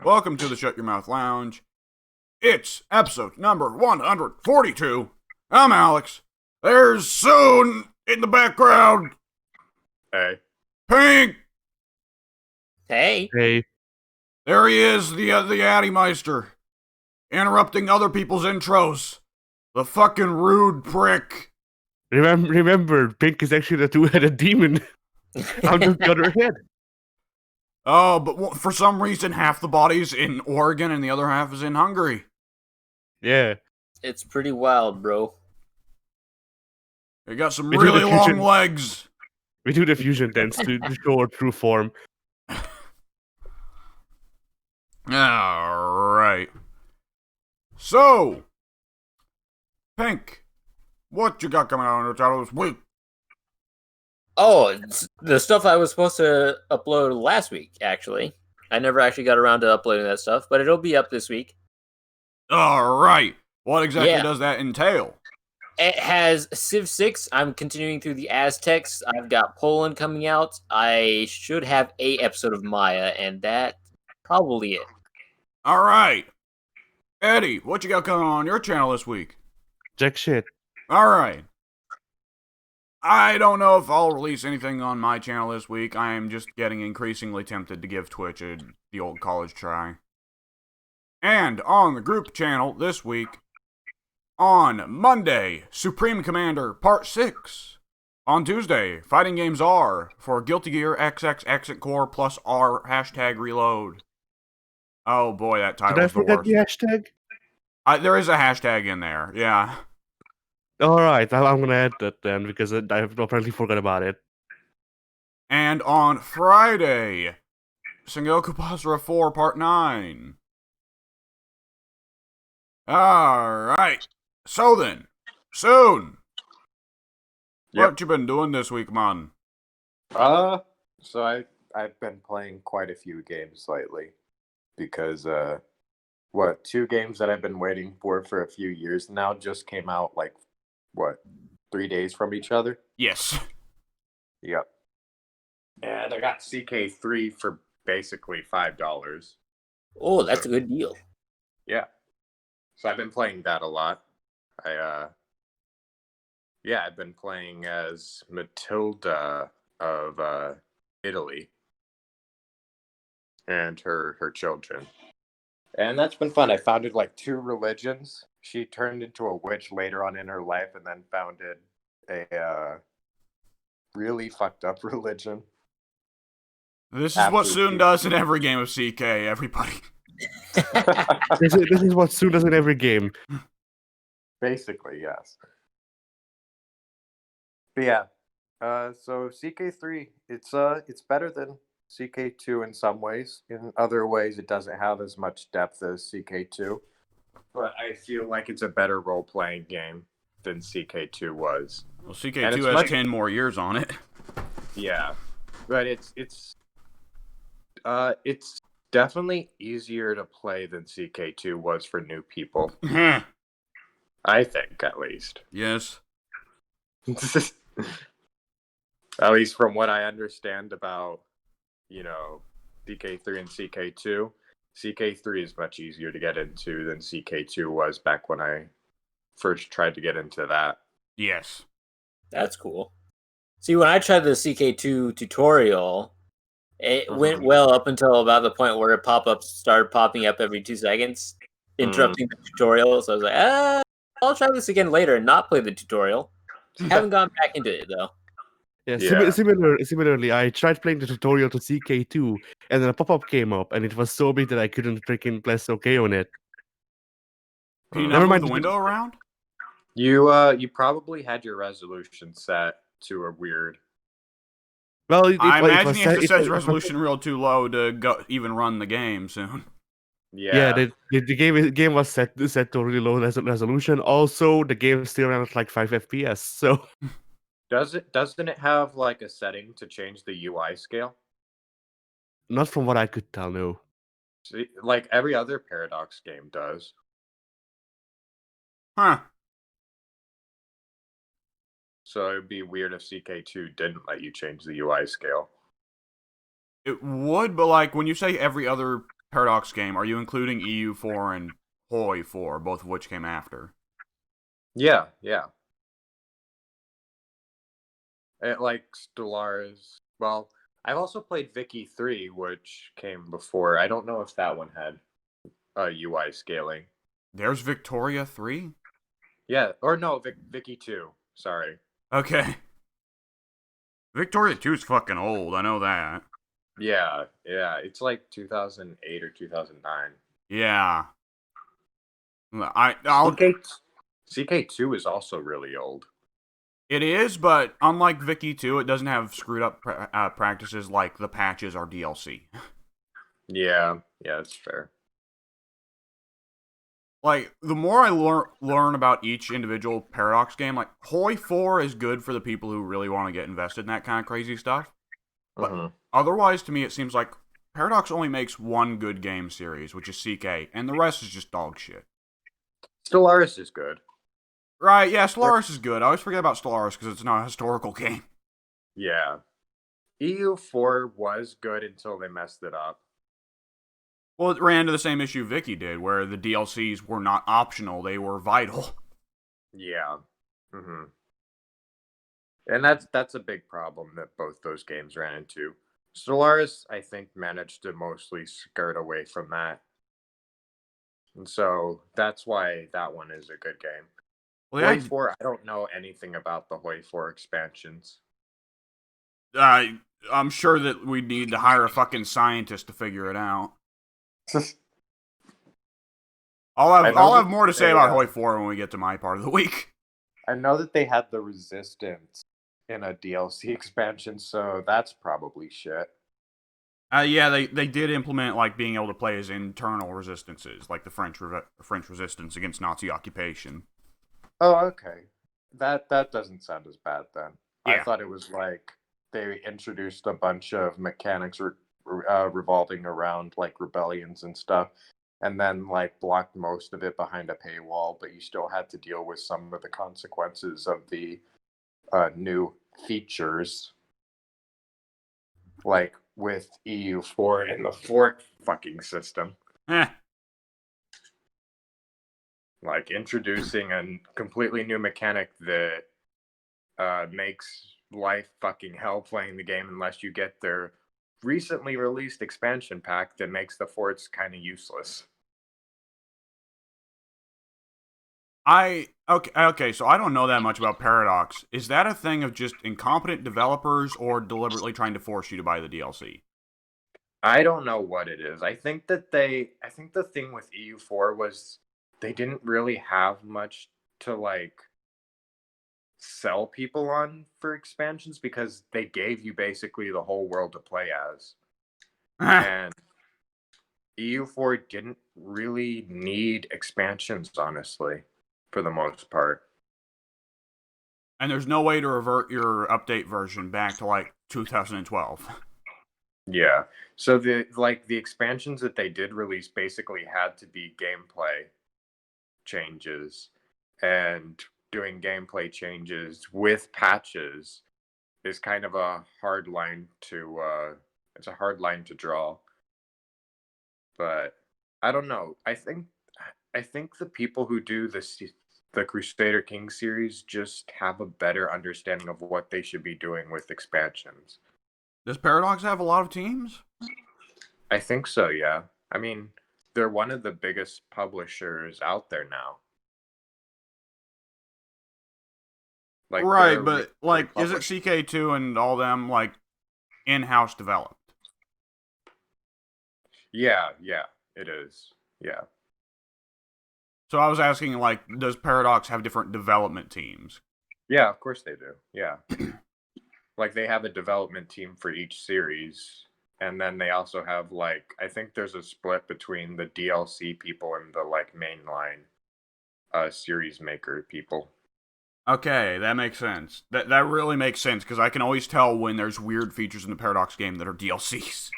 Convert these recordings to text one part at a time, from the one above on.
Welcome to the Shut Your Mouth Lounge. It's episode number 142. I'm Alex. There's Soon in the background. Hey. Pink. Hey. Hey. There he is, the Addy Meister. Interrupting other people's intros. The fucking rude prick. Remember, Pink is actually the two-headed demon. I'm just the other head. Oh, but for some reason, half the body's in Oregon and the other half is in Hungary. Yeah. It's pretty wild, bro. They got some We do really the long fusion- legs. We do the fusion dance to show our true form. Alright. So, Pink, what you got coming out on your channel this week? Oh, it's the stuff I was supposed to upload last week, actually. I never actually got around to uploading that stuff, but it'll be up this week. Alright. What exactly Yeah. does that entail? It has Civ 6. I'm continuing through the Aztecs. I've got Poland coming out. I should have a episode of Maya, and that's probably it. Alright. Eddie, what you got coming on your channel this week? Jack shit. Alright. I don't know if I'll release anything on my channel this week. I am just getting increasingly tempted to give Twitch the old college try. And on the group channel this week, on Monday, Supreme Commander Part 6. On Tuesday, Fighting Games R for Guilty Gear XX Exit Core plus R #reload. Oh boy, that Did I title's the forget worst. the hashtag? There is a hashtag in there, yeah. Alright, I'm gonna add that then, because I apparently forgot about it. And on Friday, Sengoku Basra 4 Part 9. Alright. So then, Soon. Yep. What you been doing this week, man? So I've been playing quite a few games lately because two games that I've been waiting for a few years now just came out 3 days from each other. Yes. Yep. And I got CK3 for basically $5. Oh, that's a good deal. Yeah. So I've been playing that a lot. I've been playing as Matilda of Italy and her children. And that's been fun. I founded 2 religions. She turned into a witch later on in her life and then founded a really fucked up religion. This is After what Soon she- does in every game of CK, everybody. This is what Sue does in every game. Basically, yes. But yeah, so CK3, it's better than CK2 in some ways. In other ways, it doesn't have as much depth as CK2. But I feel like it's a better role-playing game than CK2 was. Well, And CK2 it's has much- 10 more years on it. Yeah, but it's definitely easier to play than CK2 was for new people. I think, at least. Yes. At least from what I understand about, CK3 and CK2, CK3 is much easier to get into than CK2 was back when I first tried to get into that. Yes. That's cool. See, when I tried the CK2 tutorial, it went well up until about the point where pop-ups started popping up every 2 seconds, interrupting the tutorial. So I was like, I'll try this again later and not play the tutorial. Haven't gone back into it, though. Yeah, Yeah. Similarly, I tried playing the tutorial to CK2, and then a pop-up came up, and it was so big that I couldn't freaking press OK on it. Can you Never not move mind. the window around? You probably had your resolution set to a weird. Well, I it imagine was you have to set- set it- the resolution real too low to even run the game soon. Yeah, the game was set to a really low resolution. Also, the game still ran at 5 FPS. So Doesn't it have a setting to change the UI scale? not from what I could tell, no. See, like every other Paradox game does. Huh. So it'd be weird if CK2 didn't let you change the UI scale. It would, but when you say every other Paradox game, are you including EU4 and Hoi 4, both of which came after? Yeah. Like Stellaris. Well, I've also played Vicky 3, which came before. I don't know if that one had UI scaling. There's Victoria 3? Yeah, or no, Vicky 2. Sorry. Okay. Victoria 2 is fucking old, I know that. Yeah, it's like 2008 or 2009. Yeah. I'll... CK2 is also really old. It is, but unlike Vicky 2, it doesn't have screwed up practices like the patches or DLC. Yeah, that's fair. Like, the more I learn about each individual Paradox game, like, Hoi 4 is good for the people who really want to get invested in that kind of crazy stuff. But otherwise, to me, it seems like Paradox only makes one good game series, which is CK, and the rest is just dog shit. Stellaris is good. Right, yeah, Stellaris is good. I always forget about Stellaris because it's not a historical game. Yeah. EU4 was good until they messed it up. Well, it ran into the same issue Vicky did, where the DLCs were not optional, they were vital. Yeah. And that's a big problem that both those games ran into. Stellaris, I think, managed to mostly skirt away from that. And so that's why that one is a good game. Well, Hoi 4, I don't know anything about the Hoi 4 expansions. I'm sure that we need to hire a fucking scientist to figure it out. I'll have more to say about Hoi 4 when we get to my part of the week. I know that they had the Resistance in a DLC expansion, so that's probably shit. Yeah, they did implement like being able to play as internal resistances, like the French resistance against Nazi occupation. Oh, okay. That doesn't sound as bad then. Yeah. I thought it was like they introduced a bunch of mechanics revolving around like rebellions and stuff, and then like blocked most of it behind a paywall, but you still had to deal with some of the consequences of the new features, like with EU4 and the fort fucking system. Like introducing a completely new mechanic that makes life fucking hell playing the game unless you get their recently released expansion pack that makes the forts kind of useless. Okay, so I don't know that much about Paradox. Is that a thing of just incompetent developers or deliberately trying to force you to buy the DLC? I don't know what it is. I think the thing with EU4 was they didn't really have much to like sell people on for expansions because they gave you basically the whole world to play as. And EU4 didn't really need expansions, honestly, for the most part. And there's no way to revert your update version back to like 2012. Yeah. So the expansions that they did release basically had to be gameplay changes, and doing gameplay changes with patches is kind of a hard line to it's a hard line to draw. But I don't know. I think the people who do the Crusader King series just have a better understanding of what they should be doing with expansions. Does Paradox have a lot of teams? I think so, yeah. I mean, they're one of the biggest publishers out there now. Like, right, but like, is it CK2 and all them like in-house developed? Yeah, it is. Yeah. So I was asking, like, does Paradox have different development teams? Yeah, of course they do. Yeah. Like, they have a development team for each series, and then they also have, like, I think there's a split between the DLC people and the, like, mainline series maker people. Okay, that makes sense. That really makes sense, because I can always tell when there's weird features in the Paradox game that are DLCs.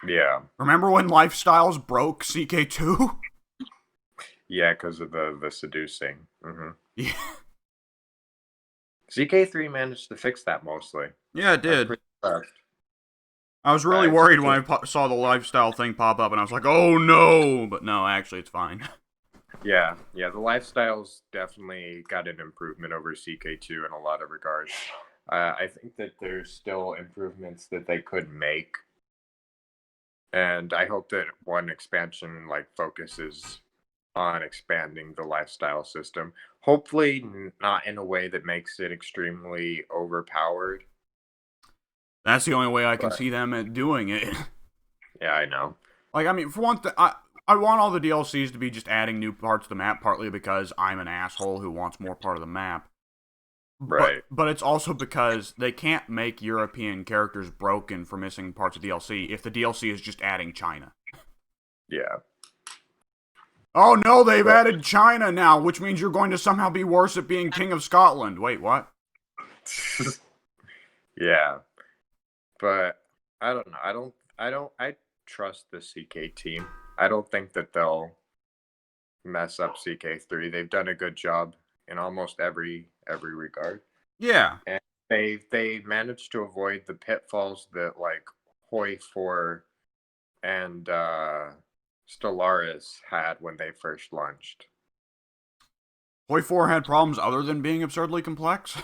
Yeah. Remember when Lifestyles broke CK2? Yeah, because of the seducing. Mm-hmm. Yeah. CK3 managed to fix that mostly. Yeah, it did. I was really worried when I saw the lifestyle thing pop up, and I was like, oh no! But no, actually, it's fine. Yeah, the lifestyles definitely got an improvement over CK2 in a lot of regards. I think that there's still improvements that they could make, and I hope that one expansion like focuses on expanding the lifestyle system. Hopefully, not in a way that makes it extremely overpowered. That's the only way I can But- see them doing it. Yeah, I know. Like, I mean, for one thing, I want all the DLCs to be just adding new parts to the map, partly because I'm an asshole who wants more part of the map. Right. But it's also because they can't make European characters broken for missing parts of DLC if the DLC is just adding China. Yeah. Oh no, they've added China now, which means you're going to somehow be worse at being King of Scotland. Wait, what? Yeah. But I don't know. I trust the CK team. I don't think that they'll mess up CK3. They've done a good job in almost every regard. Yeah. And they managed to avoid the pitfalls that like Hoi 4 and Stellaris had when they first launched. Hoi 4 had problems other than being absurdly complex.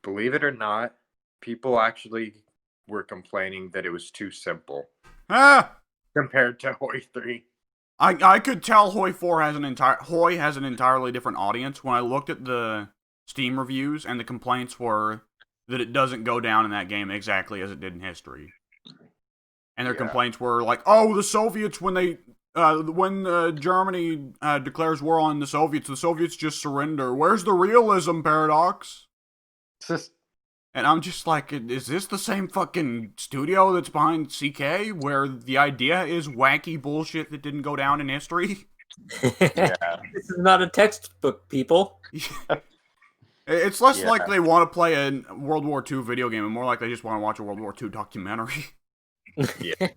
Believe it or not, people actually were complaining that it was too simple Ah! compared to Hoi 3. I could tell Hoi has an entirely different audience. When I looked at the Steam reviews, and the complaints were that it doesn't go down in that game exactly as it did in history. And their complaints were like, "Oh, the Soviets when Germany declares war on the Soviets just surrender. Where's the realism, Paradox?" And I'm just like, is this the same fucking studio that's behind CK, where the idea is wacky bullshit that didn't go down in history? Yeah. This is not a textbook, people. It's less like they want to play a World War II video game, and more like they just want to watch a World War II documentary. Yeah.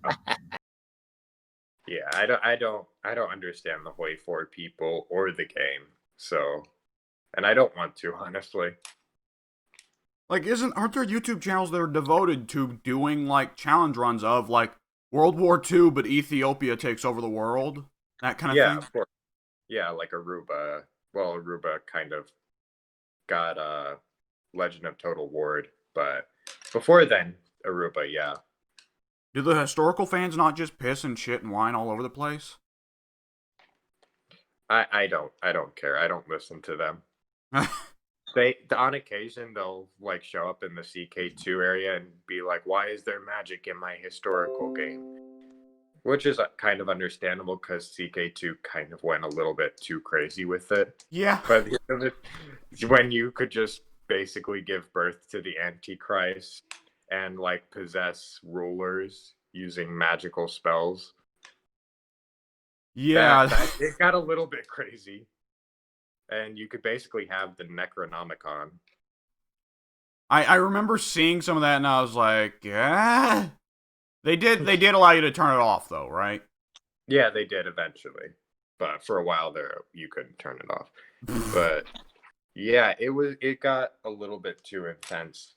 Yeah, I don't understand the Hoi 4 people or the game. So, and I don't want to, honestly. Like, aren't there YouTube channels that are devoted to doing, like, challenge runs of, like, World War II, but Ethiopia takes over the world? That kind of Yeah, thing? of course. Yeah, like Aruba. Well, Aruba kind of got Legend of Total Ward, but before then, Aruba, yeah. Do the historical fans not just piss and shit and whine all over the place? I don't care. I don't listen to them. They on occasion they'll like show up in the CK2 area and be like, "Why is there magic in my historical game?" Which is kind of understandable because CK2 kind of went a little bit too crazy with it. Yeah. But when you could just basically give birth to the Antichrist and like possess rulers using magical spells, Yeah. it got a little bit crazy. And you could basically have the Necronomicon. I remember seeing some of that, and I was like, yeah. They did allow you to turn it off, though, right? Yeah, they did eventually, but for a while there, you couldn't turn it off. But yeah, it got a little bit too intense,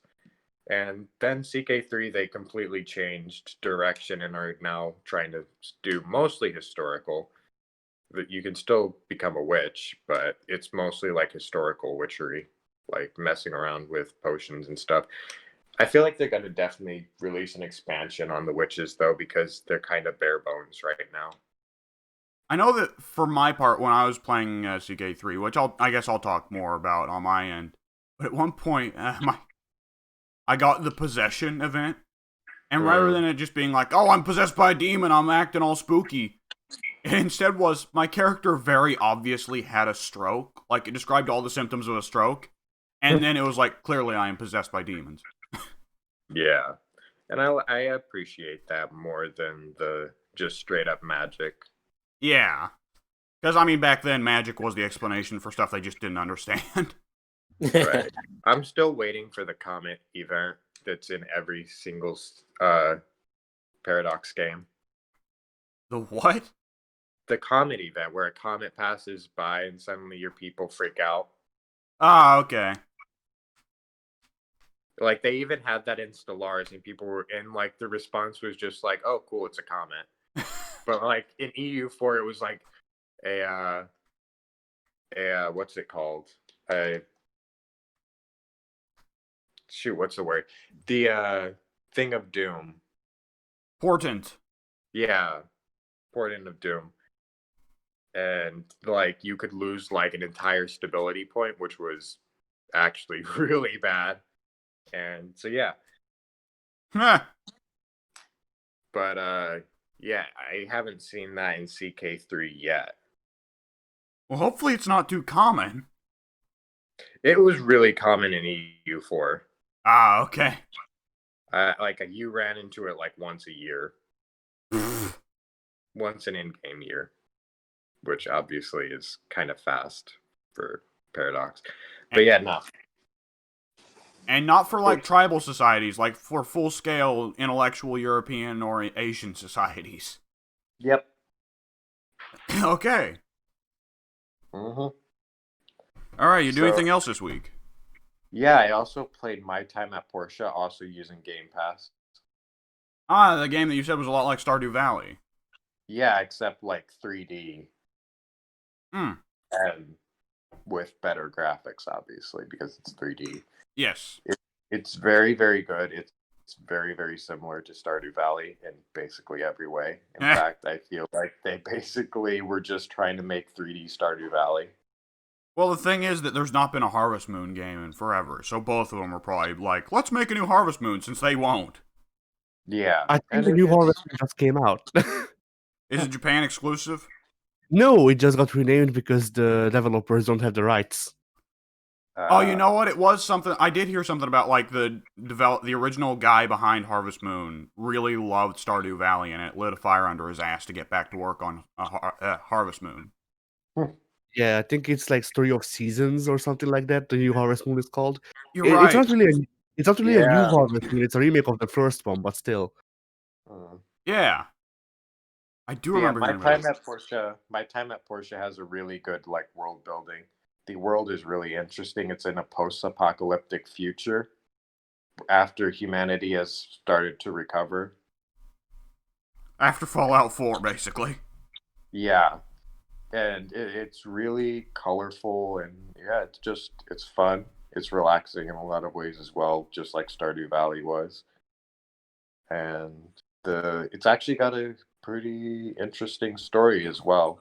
and then CK3 they completely changed direction and are now trying to do mostly historical. That you can still become a witch, but it's mostly like historical witchery, like messing around with potions and stuff. I feel like they're going to definitely release an expansion on the witches, though, because they're kind of bare bones right now. I know that for my part, when I was playing CK3, which I guess I'll talk more about on my end, but at one point, I got the possession event, and rather than it just being like, "Oh, I'm possessed by a demon, I'm acting all spooky," it instead was my character very obviously had a stroke. Like, it described all the symptoms of a stroke, and then it was like, clearly I am possessed by demons. Yeah, and I appreciate that more than the just straight up magic. Yeah. Because, I mean, back then, magic was the explanation for stuff they just didn't understand. Right. I'm still waiting for the comet event that's in every single Paradox game. The what? The comet event, where a comet passes by and suddenly your people freak out. Ah, okay. Like they even had that in Stellaris, and people were, and like the response was just like, "Oh, cool, it's a comment." But like in EU4, it was like a what's it called? A shoot, what's the word? The thing of doom. Portent. Yeah, portent of doom. And like you could lose like an entire stability point, which was actually really bad. And so yeah, Heh. but yeah, I haven't seen that in CK3 yet. Well, hopefully it's not too common. It was really common in EU4. Ah, okay. Like you ran into it like once a year, once an in-game year, which obviously is kind of fast for Paradox. But yeah, no. And not for like tribal societies, like for full-scale intellectual European or Asian societies. Yep. Okay. Mm-hmm. All right, you do anything else this week? Yeah, I also played My Time at Portia, also using Game Pass. Ah, the game that you said was a lot like Stardew Valley. Yeah, except like 3D. Hmm. And with better graphics, obviously, because it's 3D. Yes. It's very, very good. It's very, very similar to Stardew Valley in basically every way. In fact, I feel like they basically were just trying to make 3D Stardew Valley. Well, the thing is that there's not been a Harvest Moon game in forever, so both of them are probably like, let's make a new Harvest Moon, since they won't. Yeah. I think the new Harvest Moon just came out. Is it Japan exclusive? No, it just got renamed because the developers don't have the rights. Oh, you know what? It was something. I did hear something about like the original guy behind Harvest Moon really loved Stardew Valley, and it lit a fire under his ass to get back to work on Harvest Moon. Yeah, I think it's like Story of Seasons or something like that. The new Harvest Moon is called. You're right. It's not really a new Yeah. Harvest Moon. It's a remake of the first one, but still. Yeah. I do Yeah, remember My hearing about Time at Portia has a really good like world building. The world is really interesting. It's in a post-apocalyptic future after humanity has started to recover. After Fallout 4, basically. Yeah. And it's really colorful, and yeah, it's fun. It's relaxing in a lot of ways as well, just like Stardew Valley was. And it's actually got a pretty interesting story as well.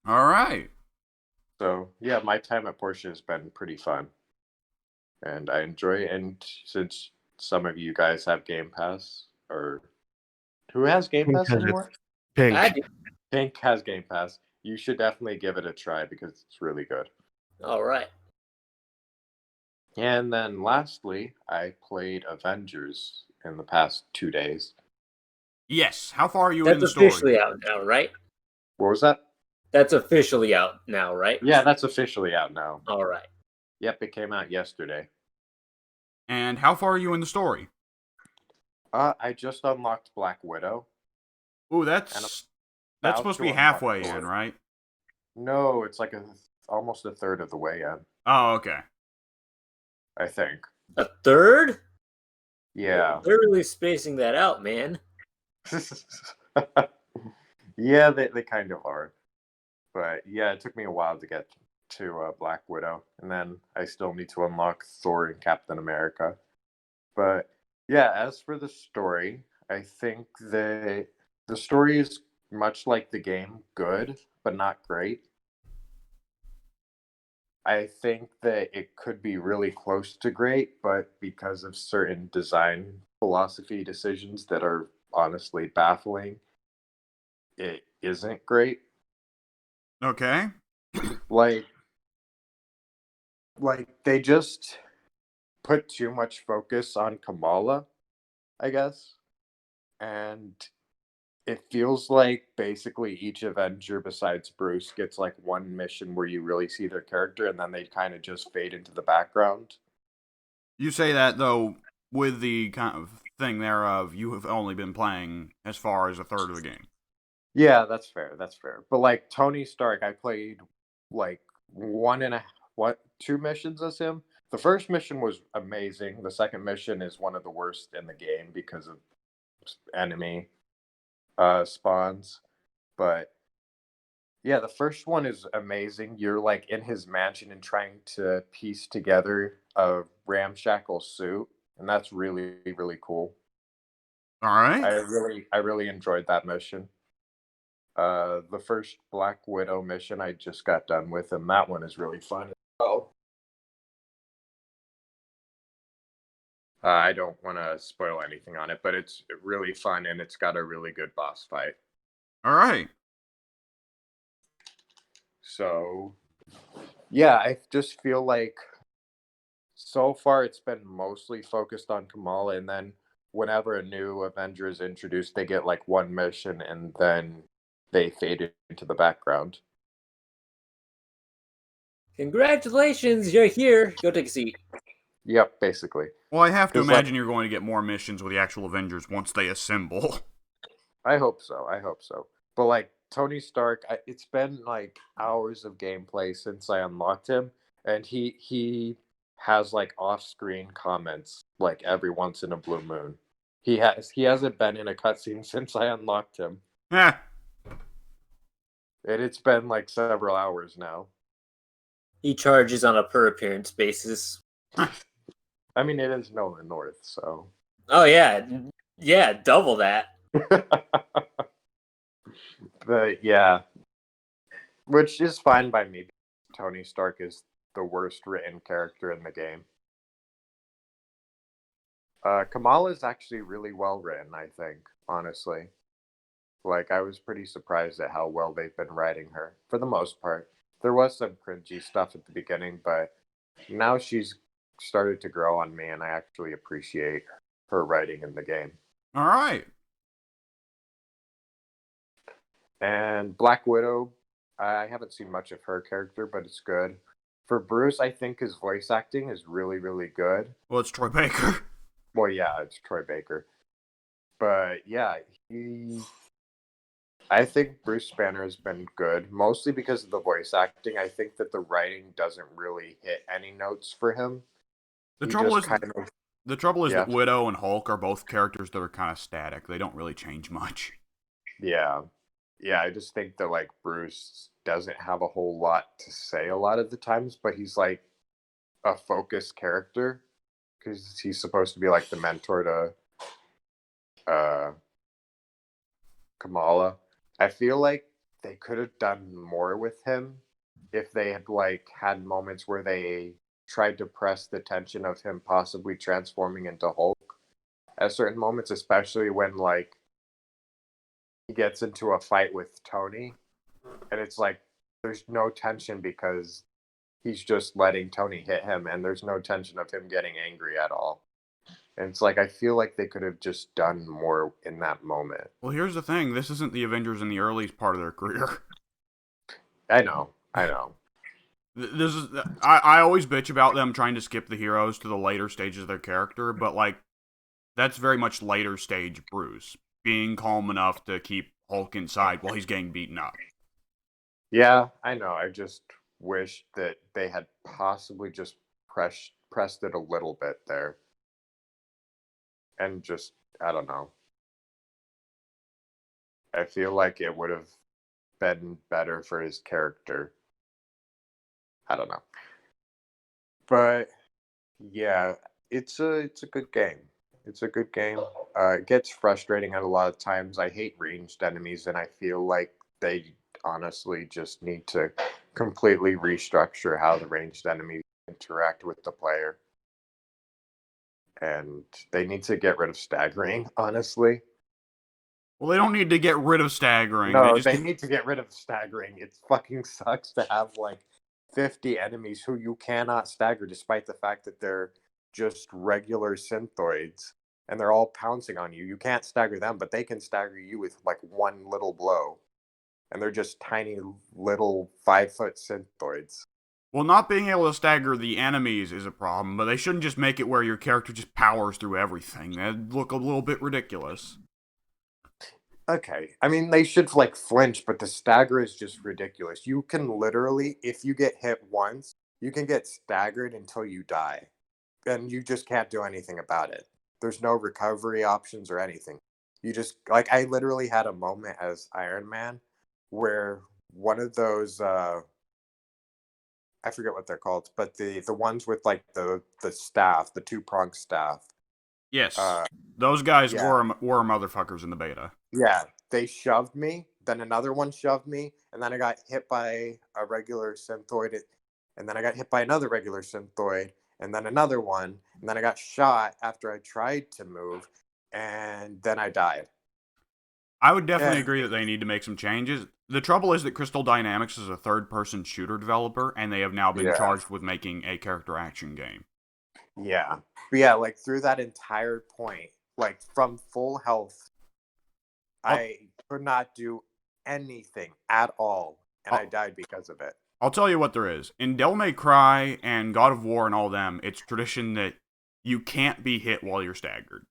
All right. So yeah, My Time at Portia has been pretty fun, and I enjoy it. And since some of you guys have Game Pass, or who has Game Pink Pass has it. anymore? Pink. I do. Pink has Game Pass. You should definitely give it a try because it's really good. All right. And then lastly, I played Avengers in the past 2 days. Yes. How far are you in That's the story? officially out now, right? What was that? That's officially out now, right? Yeah, that's officially out now. All right. Yep, it came out yesterday. And how far are you in the story? I just unlocked Black Widow. Ooh, that's supposed to be halfway in, right? No, it's like almost a third of the way in, Oh, okay. I think. A third? Yeah. They're really spacing that out, man. Yeah, they kind of are. But yeah, it took me a while to get to Black Widow, and then I still need to unlock Thor and Captain America. But yeah, as for the story, I think the story is much like the game, good, but not great. I think that it could be really close to great, but because of certain design philosophy decisions that are honestly baffling, it isn't great. Okay. Like they just put too much focus on Kamala, I guess. And it feels like basically each Avenger besides Bruce gets like one mission where you really see their character, and then they kind of just fade into the background. You say that, though, with the kind of thing thereof, you have only been playing as far as a third of the game. Yeah, that's fair. That's fair. But like Tony Stark, I played like 2 missions as him. The first mission was amazing. The second mission is one of the worst in the game because of enemy spawns. But yeah, the first one is amazing. You're like in his mansion and trying to piece together a ramshackle suit, and that's really, really cool. All right. I really enjoyed that mission. The first Black Widow mission I just got done with, and that one is really fun as well. I don't want to spoil anything on it, but it's really fun and it's got a really good boss fight. All right. So, yeah, I just feel like so far it's been mostly focused on Kamala, and then whenever a new Avenger is introduced, they get like one mission and then they fade into the background. Congratulations, you're here. Go take a seat. Yep, basically. Well, I have to Just imagine you're going to get more missions with the actual Avengers once they assemble. I hope so. I hope so. But like Tony Stark, it's been like hours of gameplay since I unlocked him, and he has like off-screen comments like every once in a blue moon. He hasn't been in a cutscene since I unlocked him, Eh. and it's been like several hours now. He charges on a per appearance basis. I mean, it is Nolan North, so. Oh yeah, double that. But yeah, which is fine by me. Tony Stark is the worst written character in the game. Kamala is actually really well written, I think, honestly. Like, I was pretty surprised at how well they've been writing her, for the most part. There was some cringy stuff at the beginning, but now she's started to grow on me, and I actually appreciate her writing in the game. All right. And Black Widow, I haven't seen much of her character, but it's good. For Bruce, I think his voice acting is really, really good. Well, it's Troy Baker. Well, yeah, it's Troy Baker. But yeah, I think Bruce Banner has been good, mostly because of the voice acting. I think that the writing doesn't really hit any notes for him. The He trouble just is, kind of, that yeah. Widow and Hulk are both characters that are kind of static. They don't really change much. Yeah. Yeah, I just think that like Bruce doesn't have a whole lot to say a lot of the times, but he's like a focused character because he's supposed to be like the mentor to Kamala. I feel like they could have done more with him if they had like had moments where they tried to press the tension of him possibly transforming into Hulk at certain moments, especially when like he gets into a fight with Tony, and it's like there's no tension because he's just letting Tony hit him, and there's no tension of him getting angry at all. And it's like I feel like they could have just done more in that moment. Well, here's the thing. This isn't the Avengers in the early part of their career. I know. This is I always bitch about them trying to skip the heroes to the later stages of their character, but like that's very much later stage Bruce being calm enough to keep Hulk inside while he's getting beaten up. Yeah, I know. I just wish that they had possibly just pressed it a little bit there. And just, I don't know. I feel like it would have been better for his character. I don't know. But yeah, it's a good game. It's a good game. It gets frustrating at a lot of times. I hate ranged enemies, and I feel like they honestly just need to completely restructure how the ranged enemies interact with the player. And they need to get rid of staggering, honestly. Well, they don't need to get rid of staggering. No, they need to get rid of staggering. It fucking sucks to have like 50 enemies who you cannot stagger despite the fact that they're just regular synthoids and they're all pouncing on you. You can't stagger them, but they can stagger you with like one little blow. And they're just tiny little 5-foot synthoids. Well, not being able to stagger the enemies is a problem, but they shouldn't just make it where your character just powers through everything. That'd look a little bit ridiculous. Okay, I mean, they should like flinch, but the stagger is just ridiculous. You can literally, if you get hit once, you can get staggered until you die, and you just can't do anything about it. There's no recovery options or anything. You just like I literally had a moment as Iron Man where one of those I forget what they're called, but the ones with like the staff, the two-pronged staff. Yes, Uh those guys yeah. were motherfuckers in the beta. Yeah, they shoved me, then another one shoved me, and then I got hit by a regular synthoid, and then I got hit by another regular synthoid, and then another one, and then I got shot after I tried to move, and then I died. I would definitely Yeah. agree that they need to make some changes. The trouble is that Crystal Dynamics is a third-person shooter developer, and they have now been Yeah. charged with making a character action game. Yeah. But yeah, like through that entire point, like from full health, I could not do anything at all, and I died because of it. I'll tell you what there is. In Devil May Cry and God of War and all them, it's tradition that you can't be hit while you're staggered.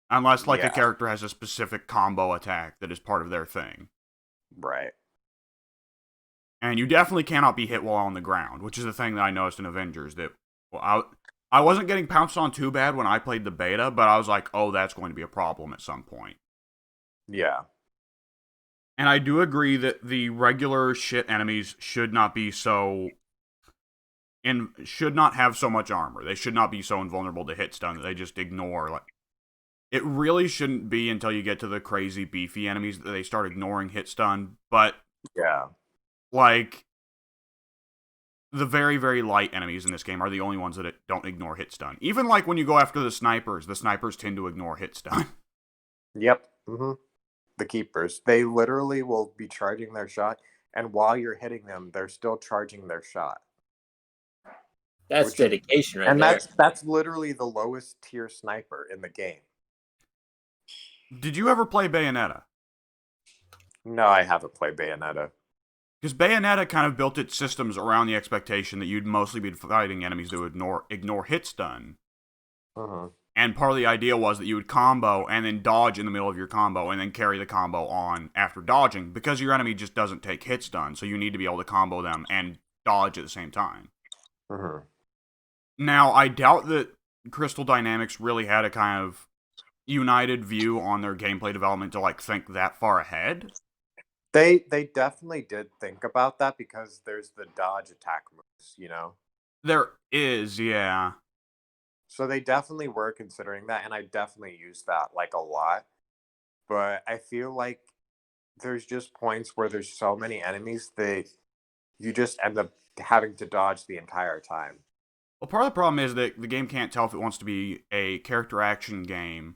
Unless, like, a Yeah. character has a specific combo attack that is part of their thing. Right. And you definitely cannot be hit while on the ground, which is the thing that I noticed in Avengers. That I wasn't getting pounced on too bad when I played the beta, but I was like, oh, that's going to be a problem at some point. Yeah. And I do agree that the regular shit enemies should not be so... and should not have so much armor. They should not be so invulnerable to hit stun that they just ignore. Like, it really shouldn't be until you get to the crazy beefy enemies that they start ignoring hit stun, but... Yeah. like, the very, very light enemies in this game are the only ones that don't ignore hit stun. Even, like, when you go after the snipers tend to ignore hit stun. Yep. The keepers. They literally will be charging their shot, and while you're hitting them, they're still charging their shot. That's dedication right and there. that's literally the lowest tier sniper in the game. Did you ever play Bayonetta? No, I haven't played Bayonetta. Because Bayonetta kind of built its systems around the expectation that you'd mostly be fighting enemies that would ignore hit stun. And part of the idea was that you would combo and then dodge in the middle of your combo and then carry the combo on after dodging because your enemy just doesn't take hit stun, so you need to be able to combo them and dodge at the same time. Now, I doubt that Crystal Dynamics really had a kind of united view on their gameplay development to like think that far ahead. They definitely did think about that because there's the dodge attack moves, you know? There is, yeah. So they definitely were considering that, and I definitely use that like a lot. But I feel like there's just points where there's so many enemies that you just end up having to dodge the entire time. Well, part of the problem is that the game can't tell if it wants to be a character action game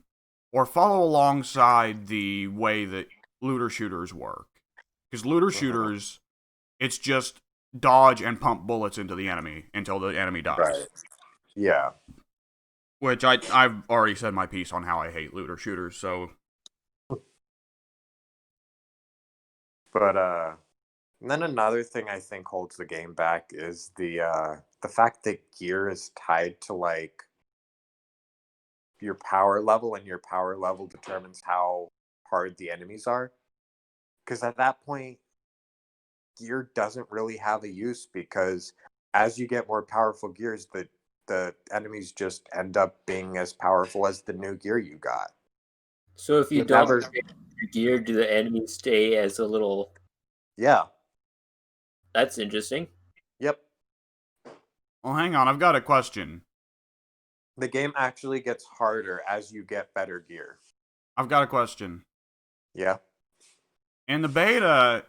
or follow alongside the way that looter shooters work. Because looter shooters, it's just dodge and pump bullets into the enemy until the enemy dies. Right. Yeah. Which I've already said my piece on how I hate looter shooters, so... But, and then another thing I think holds the game back is the fact that gear is tied to, like, your power level, and your power level determines how hard the enemies are. Because at that point, gear doesn't really have a use, because as you get more powerful gears, the enemies just end up being as powerful as the new gear you got. So if you don't upgrade your gear, do the enemies stay as a little... Yeah. That's interesting. Yep. Well, hang on, I've got a question. The game actually gets harder as you get better gear. I've got a question. Yeah. In the beta,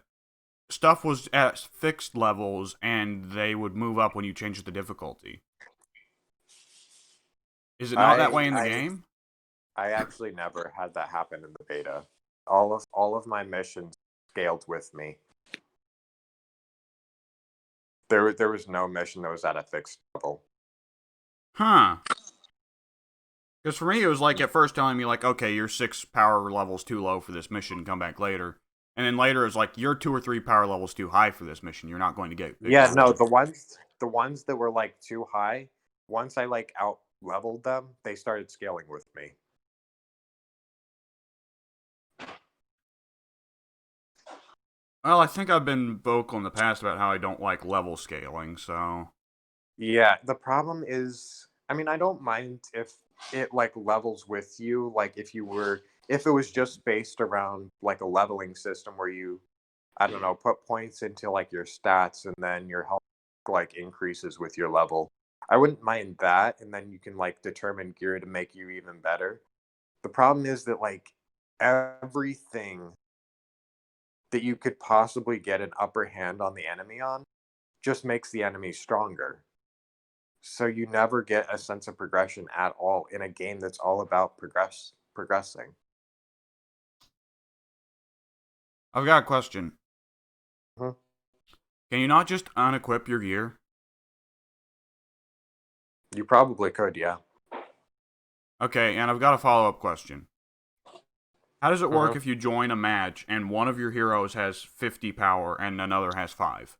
stuff was at fixed levels, and they would move up when you changed the difficulty. Is it not that way in the game? I actually never had that happen in the beta. All of my missions scaled with me. There was no mission that was at a fixed level. Huh. Because for me, it was like at first telling me, like, okay, your 6 power levels too low for this mission, come back later. And then later it's like, you're 2 or 3 power levels too high for this mission, you're not going to get... Yeah, no, the ones that were, like, too high, once I, like, out-leveled them, they started scaling with me. Well, I think I've been vocal in the past about how I don't like level scaling, so... Yeah, the problem is, I mean, I don't mind if it like levels with you, like if it was just based around like a leveling system where you, I don't know, put points into like your stats and then your health like increases with your level. I wouldn't mind that, and then you can like determine gear to make you even better. The problem is that like everything that you could possibly get an upper hand on the enemy on just makes the enemy stronger. So you never get a sense of progression at all in a game that's all about progressing. I've got a question. Mhm. Can you not just unequip your gear? You probably could, yeah. Okay, and I've got a follow-up question. How does it work Mhm. if you join a match and one of your heroes has 50 power and another has 5?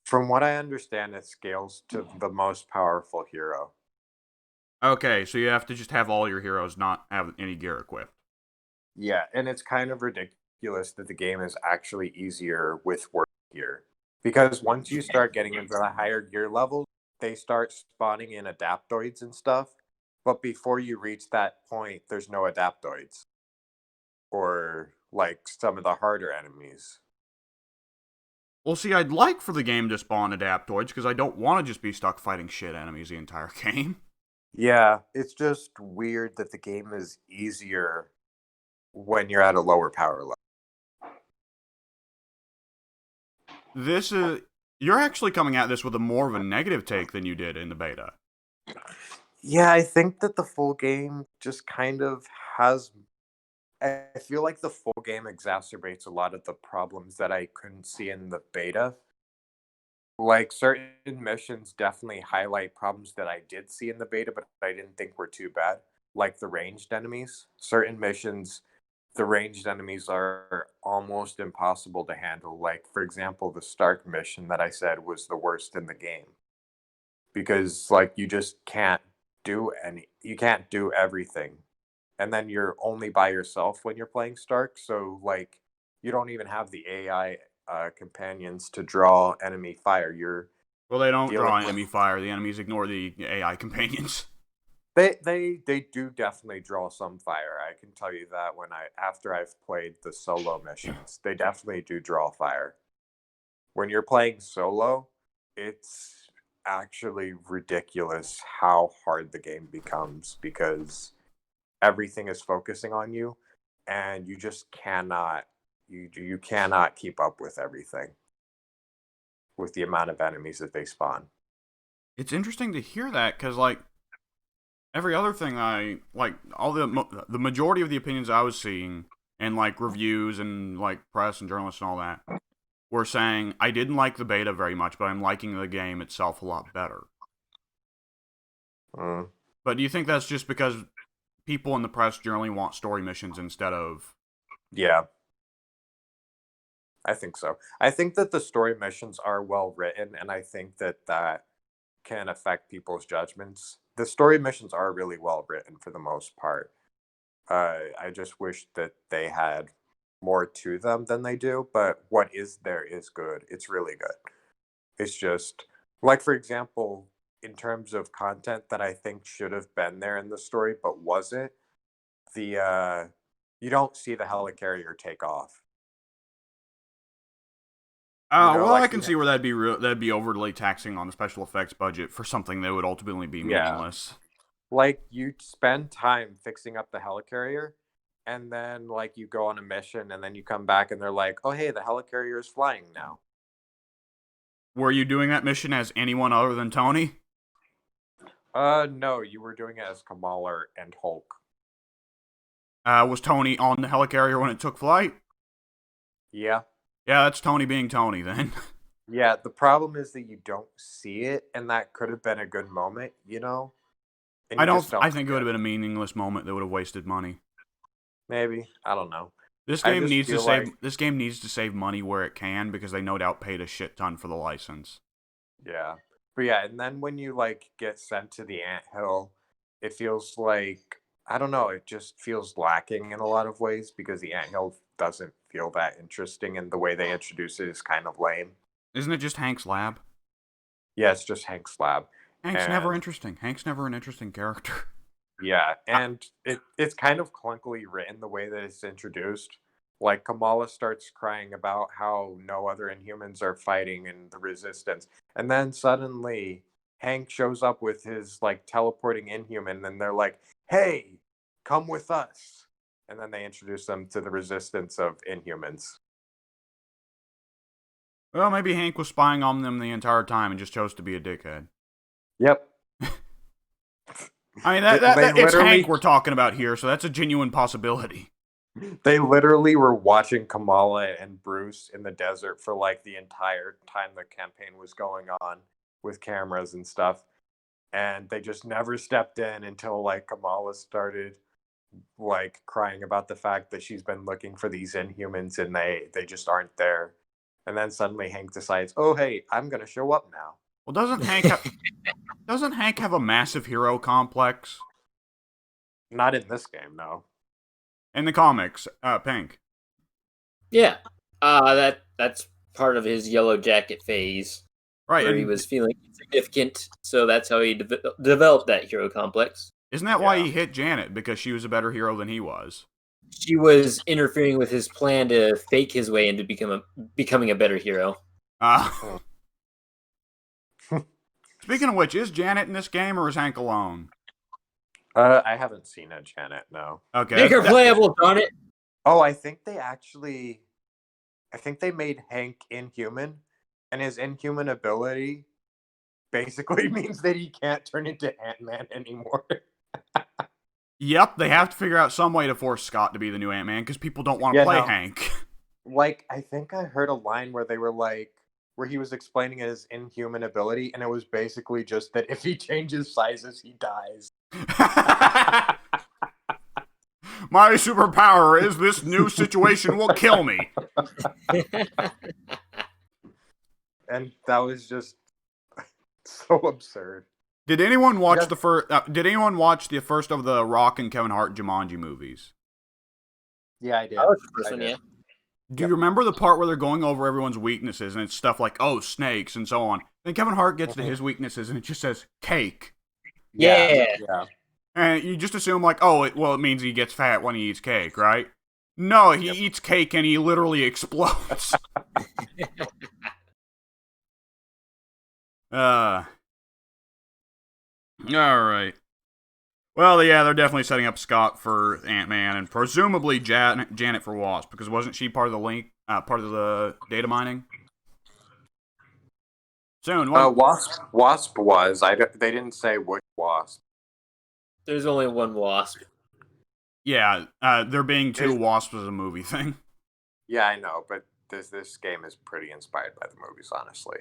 From what I understand, it scales to the most powerful hero. Okay, so you have to just have all your heroes not have any gear equipped. Yeah, and it's kind of ridiculous that the game is actually easier with worse gear. Because once you start getting into the higher gear levels, they start spawning in adaptoids and stuff. But before you reach that point, there's no adaptoids. Or like some of the harder enemies. Well, see, I'd like for the game to spawn adaptoids because I don't want to just be stuck fighting shit enemies the entire game. Yeah, it's just weird that the game is easier when you're at a lower power level. This is You're actually coming at this with a more of a negative take than you did in the beta. Yeah, I think that the full game just kind of has. I feel like the full game exacerbates a lot of the problems that I couldn't see in the beta. Like certain missions definitely highlight problems that I did see in the beta, but I didn't think were too bad. Like the ranged enemies. Certain missions, the ranged enemies are almost impossible to handle. Like, for example, the Stark mission that I said was the worst in the game. Because like you just you can't do everything. And then you're only by yourself when you're playing Stark, so like you don't even have the AI companions to draw enemy fire. You're Well, they don't dealing draw with enemy fire. The enemies ignore the AI companions. they do definitely draw some fire. I can tell you that when after I've played the solo missions, they definitely do draw fire. When you're playing solo, it's actually ridiculous how hard the game becomes because everything is focusing on you and you just cannot you cannot keep up with everything with the amount of enemies that they spawn. It's interesting to hear that because, like, every other thing all the majority of the opinions I was seeing and like reviews and like press and journalists and all that were saying I didn't like the beta very much, but I'm liking the game itself a lot better. Mm, But do you think that's just because people in the press generally want story missions instead of? yeah, I think so. I think that the story missions are well written, and I think that that can affect people's judgments. The story missions are really well written for the most part. I just wish that they had more to them than they do, but what is there is good. It's really good. It's just like, for example, in terms of content that I think should have been there in the story but wasn't, the you don't see the helicarrier take off. You know, Well, I like can see where that'd be overly taxing on the special effects budget for something that would ultimately be yeah, meaningless. like you spend time fixing up the helicarrier, and then like you go on a mission, and then you come back, and they're like, "Oh, hey, the helicarrier is flying now." Were you doing that mission as anyone other than Tony? No, you were doing it as Kamala and Hulk. Was Tony on the helicarrier when it took flight? Yeah. Yeah, that's Tony being Tony then. Yeah, the problem is that you don't see it, and that could have been a good moment, you know? And I you don't. just don't I see think it would it. have been a meaningless moment that would have wasted money. Maybe. I don't know. This I game just needs to feel save. like, This game needs to save money where it can because they no doubt paid a shit ton for the license. yeah. But yeah, and then when you like get sent to the anthill, it feels like I don't know, it just feels lacking in a lot of ways because the anthill doesn't feel that interesting and the way they introduce it is kind of lame. Isn't it just Hank's lab? Yeah, it's just Hank Slab. Hank's never And- interesting. Hank's never an interesting character. Yeah, and it's kind of clunkily written the way that it's introduced. Like Kamala starts crying about how no other Inhumans are fighting in the Resistance, and then suddenly Hank shows up with his like teleporting Inhuman, and they're like, "Hey, come with us!" And then they introduce them to the Resistance of Inhumans. Well, maybe Hank was spying on them the entire time and just chose to be a dickhead. Yep. I mean, They it's literally- Hank we're talking about here, so that's a genuine possibility. They literally were watching Kamala and Bruce in the desert for like the entire time the campaign was going on with cameras and stuff. And they just never stepped in until like Kamala started like crying about the fact that she's been looking for these Inhumans and they just aren't there. And then suddenly Hank decides, "Oh hey, I'm gonna show up now." Well, doesn't Hank have a massive hero complex Not in this game, no. in the comics? Pink. Yeah. That's part of his yellow jacket phase, Right, where he and was feeling insignificant. So that's how he developed that hero complex. isn't that why Yeah. he hit Janet? Because she was a better hero than he was. She was interfering with his plan to fake his way into becoming a better hero. Speaking of which, is Janet in this game or is Hank alone? I haven't seen a Janet, no. Okay. Make her playable, darn it! Oh, I think they made Hank inhuman, and his inhuman ability basically means that he can't turn into Ant-Man anymore. Yep, they have to figure out some way to force Scott to be the new Ant-Man because people don't want to play no. Hank. Like, I think I heard a line where they were like, where he was explaining his inhuman ability, and it was basically just that if he changes sizes, he dies. My superpower is this new situation will kill me. And that was just so absurd. Did anyone watch Yeah. the first? Did anyone watch the first of the Rock and Kevin Hart Jumanji movies? Yeah, I did. I was the first I one, did. yeah. Do you remember the part where they're going over everyone's weaknesses and it's stuff like, oh, snakes and so on? Then Kevin Hart gets to his weaknesses and it just says cake. Yeah. Yeah. And you just assume like, oh, it means he gets fat when he eats cake, right? No, he eats cake and he literally explodes. Alright. Well, yeah, they're definitely setting up Scott for Ant-Man and presumably Janet for Wasp, because wasn't she part of the data mining? Soon. Wasp was. They didn't say which Wasp. There's only one wasp. Yeah, there being two Wasps is a movie thing. Yeah, I know, but this game is pretty inspired by the movies, honestly.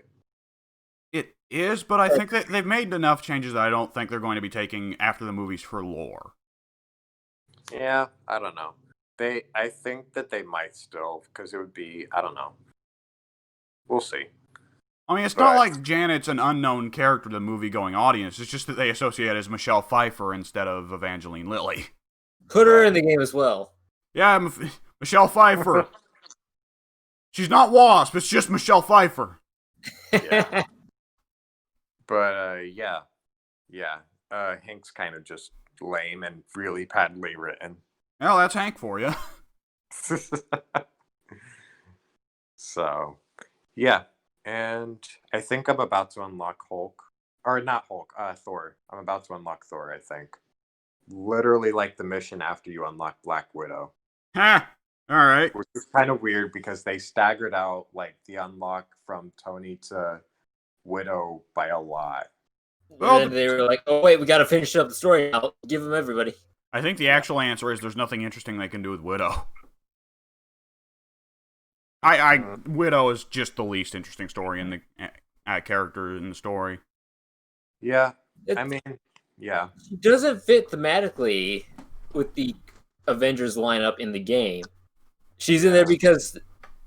It is, but I think that they've made enough changes that I don't think they're going to be taking after the movies for lore. Yeah, I don't know. I think that they might still, because it would be, I don't know. We'll see. I mean, it's not like Janet's an unknown character to the movie-going audience. It's just that they associate it as Michelle Pfeiffer instead of Evangeline Lilly. Put her in the game as well. Yeah, Michelle Pfeiffer. She's not Wasp, it's just Michelle Pfeiffer. Yeah. But, yeah. Hank's kind of just lame and really badly written. Well, that's Hank for you. So, yeah. And I think I'm about to unlock Hulk. Or not Hulk, Thor. I'm about to unlock Thor, I think. Literally like the mission after you unlock Black Widow. Ha! Alright. Which is kind of weird because they staggered out like the unlock from Tony to Widow by a lot. Well, And they were like, "Oh wait, we got to finish up the story now. Give them everybody." I think the actual answer is there's nothing interesting they can do with Widow. Widow is just the least interesting story in the character in the story. Yeah, It I mean, yeah. doesn't fit thematically with the Avengers lineup in the game. She's in there because the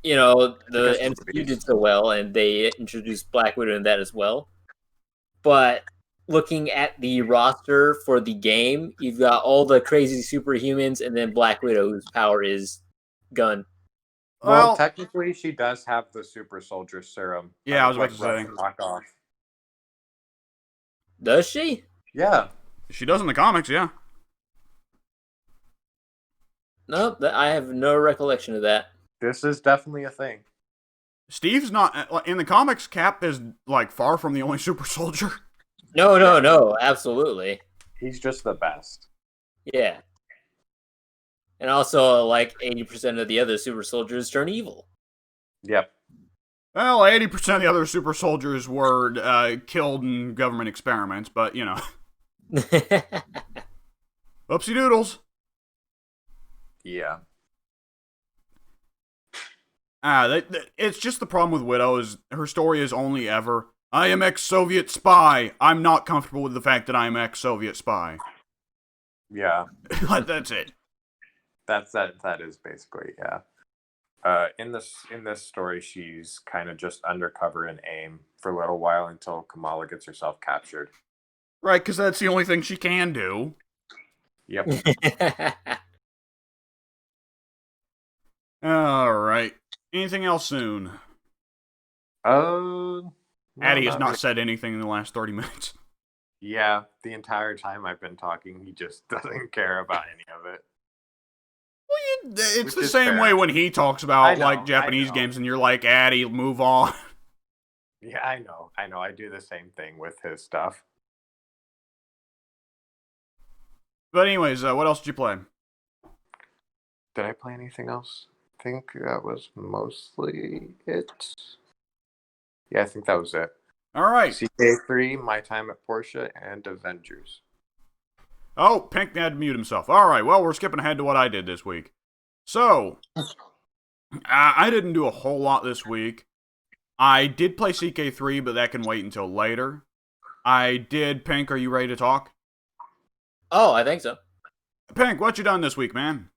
Because MCU movies. did so well, and they introduced Black Widow in that as well. But looking at the roster for the game, you've got all the crazy superhumans, and then Black Widow, whose power is gun. Well, Well, technically, she does have the super soldier serum. Yeah, I was about to Russian say. knockoff. Does she? Yeah. She does in the comics, yeah. No, I have no recollection of that. This is definitely a thing. Steve's not in the comics. Cap is like far from the only super soldier. No, absolutely. He's just the best. Yeah. And also, like 80% of the other super soldiers turn evil. Yep. Well, 80% of the other super soldiers were killed in government experiments, but you know, whoopsie doodles. Yeah. It's just the problem with Widow is her story is only ever, I am ex-Soviet spy. I'm not comfortable with the fact that I'm ex-Soviet spy. Yeah. That's it. That is basically, yeah. In this story, she's kind of just undercover in AIM for a little while until Kamala gets herself captured. Right, because that's the only thing she can do. Yep. Alright. Anything else soon? No, Addy has not not really. said anything in the last 30 minutes. Yeah, the entire time I've been talking, he just doesn't care about any of it. Well, it's Which the is same fair. way when he talks I about know, like I Japanese know. games and you're like, Addy, move on. Yeah, I know. I do the same thing with his stuff. But anyways, what else did you play? Did I play anything else? I think that was mostly it. Yeah, I think that was it. Alright. CK3, My Time at Porsche, and Avengers. Oh, Pink had to mute himself. Alright, well, we're skipping ahead to what I did this week. So, I didn't do a whole lot this week. I did play CK3, but that can wait until later. I did. Pink, are you ready to talk? Oh, I think so. Pink, what you done this week, man?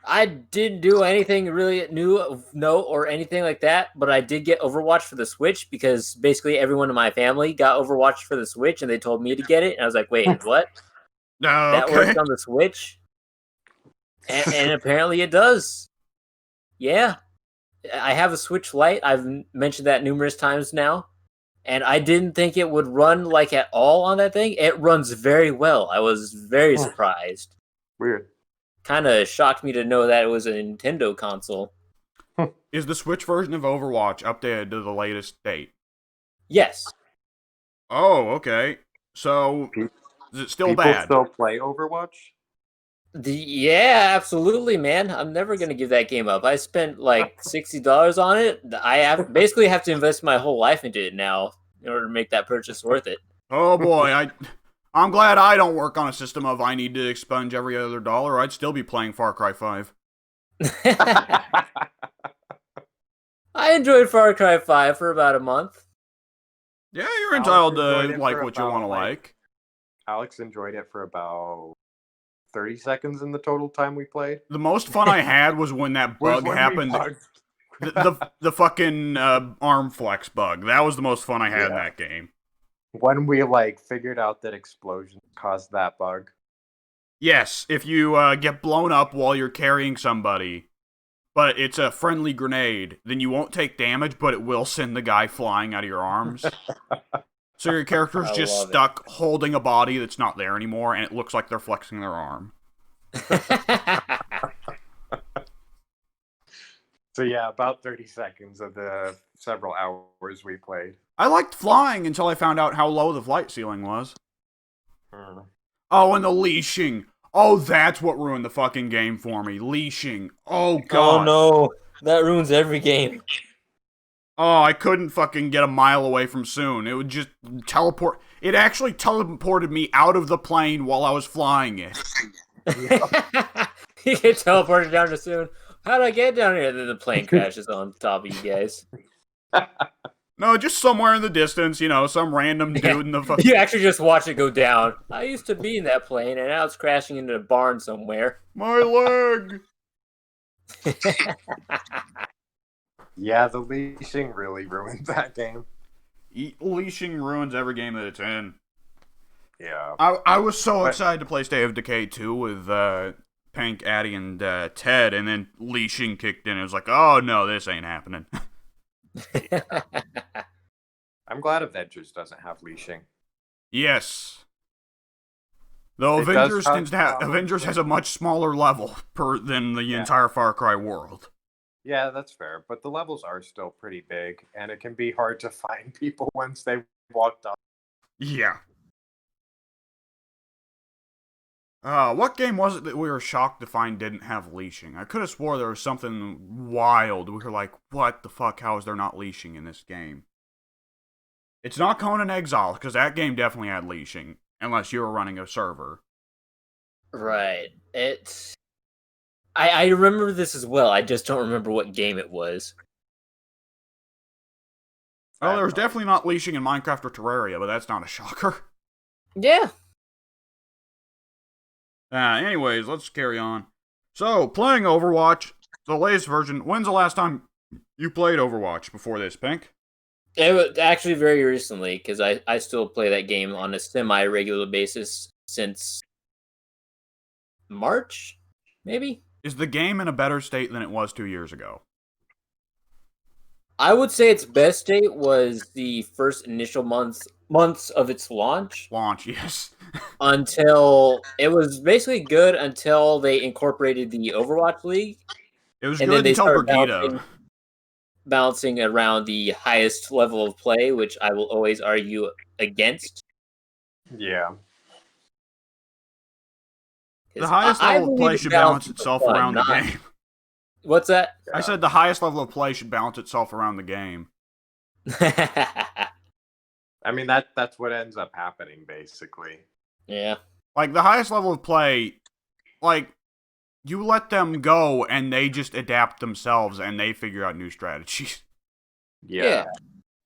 I didn't do anything really new of note or anything like that, but I did get Overwatch for the Switch because basically everyone in my family got Overwatch for the Switch and they told me to get it. And I was like, wait, what? That Okay. works on the Switch? And apparently it does. Yeah. I have a Switch Lite. I've mentioned that numerous times now. And I didn't think it would run like at all on that thing. It runs very well. I was very surprised. Weird. Kind of shocked me to know that it was a Nintendo console. Is the Switch version of Overwatch updated to the latest date? Yes. Oh, okay. So, is it still People bad? still play Overwatch? Yeah, absolutely, man. I'm never gonna give that game up. I spent like $60 on it. Basically have to invest my whole life into it now in order to make that purchase worth it. Oh boy, I'm glad I don't work on a system of I need to expunge every other dollar. I'd still be playing Far Cry 5. I enjoyed Far Cry 5 for about a month. Yeah, you're entitled enjoyed to it like for what you about, want to like. Alex enjoyed it for about 30 seconds in the total time we played. The most fun I had was when that bug when we happened. bugged. The fucking arm flex bug. That was the most fun I had in that game. When we figured out that explosions caused that bug. Yes, if you get blown up while you're carrying somebody, but it's a friendly grenade, then you won't take damage, but it will send the guy flying out of your arms. So your character's I just love it. stuck holding a body that's not there anymore, and it looks like they're flexing their arm. So yeah, about 30 seconds of the several hours we played. I liked flying until I found out how low the flight ceiling was. Hmm. Oh, and the leashing. Oh, that's what ruined the fucking game for me. Leashing. Oh, God. Oh no, that ruins every game. Oh, I couldn't fucking get a mile away from Soon. It would just teleport. It actually teleported me out of the plane while I was flying it. You get teleported down to Soon. How do I get down here? Then the plane crashes on top of you guys. No, just somewhere in the distance, some random dude in the fucking... You actually just watch it go down. I used to be in that plane, and now it's crashing into a barn somewhere. My leg! Yeah, the leashing really ruined that game. Leashing ruins every game that it's in. Yeah. I was so excited to play State of Decay 2 with Pink, Addy, and Ted, and then leashing kicked in. It was like, oh no, this ain't happening. I'm glad Avengers doesn't have leashing. Yes. Though It Avengers does tends to have have Avengers has a much smaller level than the Yeah. entire Far Cry world. Yeah, that's fair. But the levels are still pretty big, and it can be hard to find people once they've walked on. Yeah. What game was it that we were shocked to find didn't have leashing? I could have swore there was something wild. We were like, what the fuck? How is there not leashing in this game? It's not Conan Exiles, because that game definitely had leashing, unless you were running a server. Right. It's. I remember this as well. I just don't remember what game it was. Well, there was definitely not leashing in Minecraft or Terraria, but that's not a shocker. Yeah. Anyways, let's carry on. So, playing Overwatch, the latest version. When's the last time you played Overwatch before this, Pink? It was actually very recently, because I still play that game on a semi-regular basis since March, maybe? Is the game in a better state than it was 2 years ago? I would say its best state was the first initial months of its launch. Launch, yes. Until it was basically good until they incorporated the Overwatch League. It was And good then they until started Brigida. bouncing around the highest level of play, which I will always argue against. Yeah. The highest level of play should balance itself around the game. What's that? I said the highest level of play should balance itself around the game. I mean, that's what ends up happening, basically. Yeah. Like, the highest level of play, like, you let them go and they just adapt themselves and they figure out new strategies. Yeah.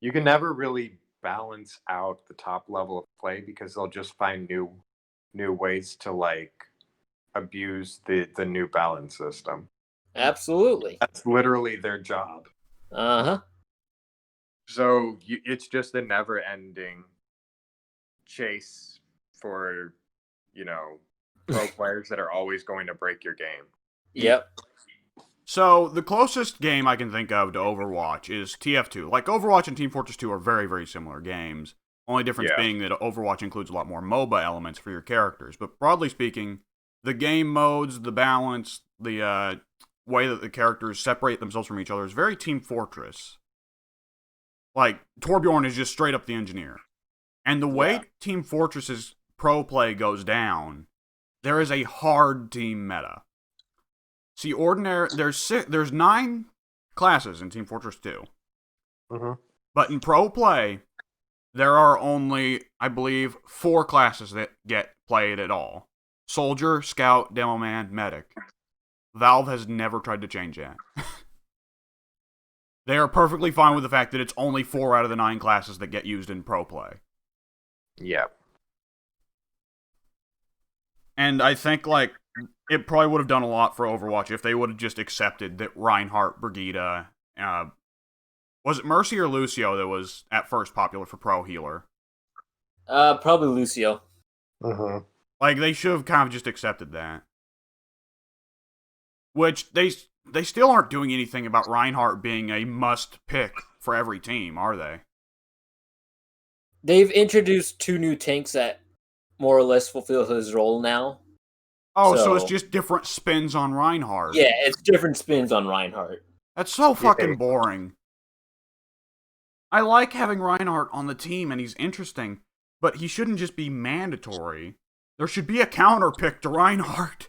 You can never really balance out the top level of play because they'll just find new ways to, like, abuse the new balance system. Absolutely. That's literally their job. Uh-huh. So it's just a never-ending chase for, pro players that are always going to break your game. Yep. So, the closest game I can think of to Overwatch is TF2. Like, Overwatch and Team Fortress 2 are very, very similar games. Only difference being that Overwatch includes a lot more MOBA elements for your characters. But broadly speaking, the game modes, the balance, the way that the characters separate themselves from each other is very Team Fortress. Like, Torbjorn is just straight up the engineer. And the way Team Fortress's pro play goes down, there is a hard team meta. See, there's 9 classes in Team Fortress 2. Mm-hmm. But in pro play, there are only, I believe, 4 classes that get played at all. Soldier, Scout, Demo Man, Medic. Valve has never tried to change that. They are perfectly fine with the fact that it's only 4 out of the 9 classes that get used in pro play. Yeah. And I think, like, it probably would have done a lot for Overwatch if they would have just accepted that Reinhardt, Brigida, was it Mercy or Lucio that was at first popular for pro healer? Probably Lucio. Mm-hmm. Like, they should have kind of just accepted that. Which, they still aren't doing anything about Reinhardt being a must-pick for every team, are they? They've introduced 2 new tanks that more or less fulfill his role now. Oh, so it's just different spins on Reinhardt. Yeah, it's different spins on Reinhardt. That's so fucking boring. I like having Reinhardt on the team, and he's interesting, but he shouldn't just be mandatory. There should be a counter pick to Reinhardt.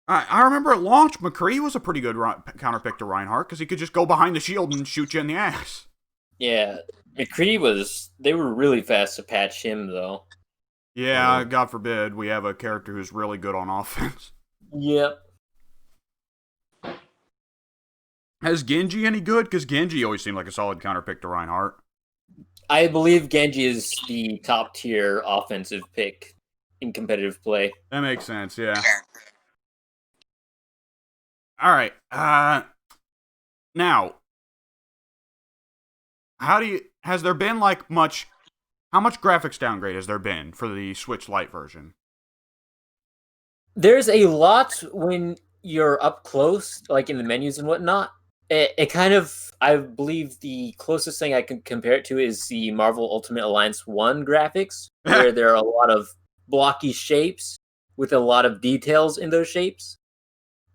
I remember at launch, McCree was a pretty good counter pick to Reinhardt, because he could just go behind the shield and shoot you in the ass. Yeah, McCree they were really fast to patch him, though. Yeah, God forbid we have a character who's really good on offense. Yep. Has Genji any good? Because Genji always seemed like a solid counter pick to Reinhardt. I believe Genji is the top tier offensive pick in competitive play. That makes sense, yeah. Alright, now, has there been, like, how much graphics downgrade has there been for the Switch Lite version? There's a lot when you're up close, like in the menus and whatnot. it kind of, I believe the closest thing I can compare it to is the Marvel Ultimate Alliance 1 graphics, where there are a lot of blocky shapes with a lot of details in those shapes.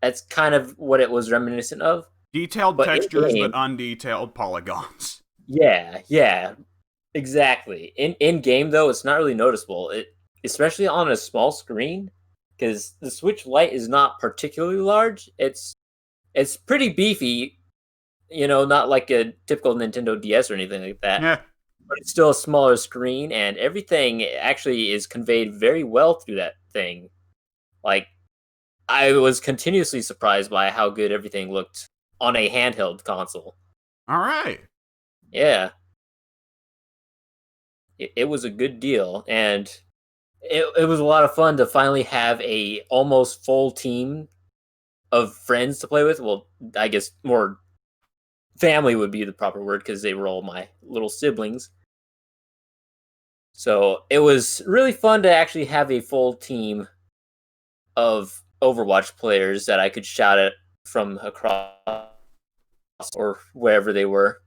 That's kind of what it was reminiscent of. Detailed But textures, in-game, but undetailed polygons. yeah, exactly. In game though, it's not really noticeable. Especially on a small screen, because the Switch Lite is not particularly large. It's pretty beefy, not like a typical Nintendo DS or anything like that. Yeah. But it's still a smaller screen, and everything actually is conveyed very well through that thing. Like, I was continuously surprised by how good everything looked on a handheld console. All right. Yeah. It was a good deal, and it was a lot of fun to finally have a almost full team of friends to play with. Well, I guess more family would be the proper word because they were all my little siblings. So it was really fun to actually have a full team of Overwatch players that I could shout at from across or wherever they were.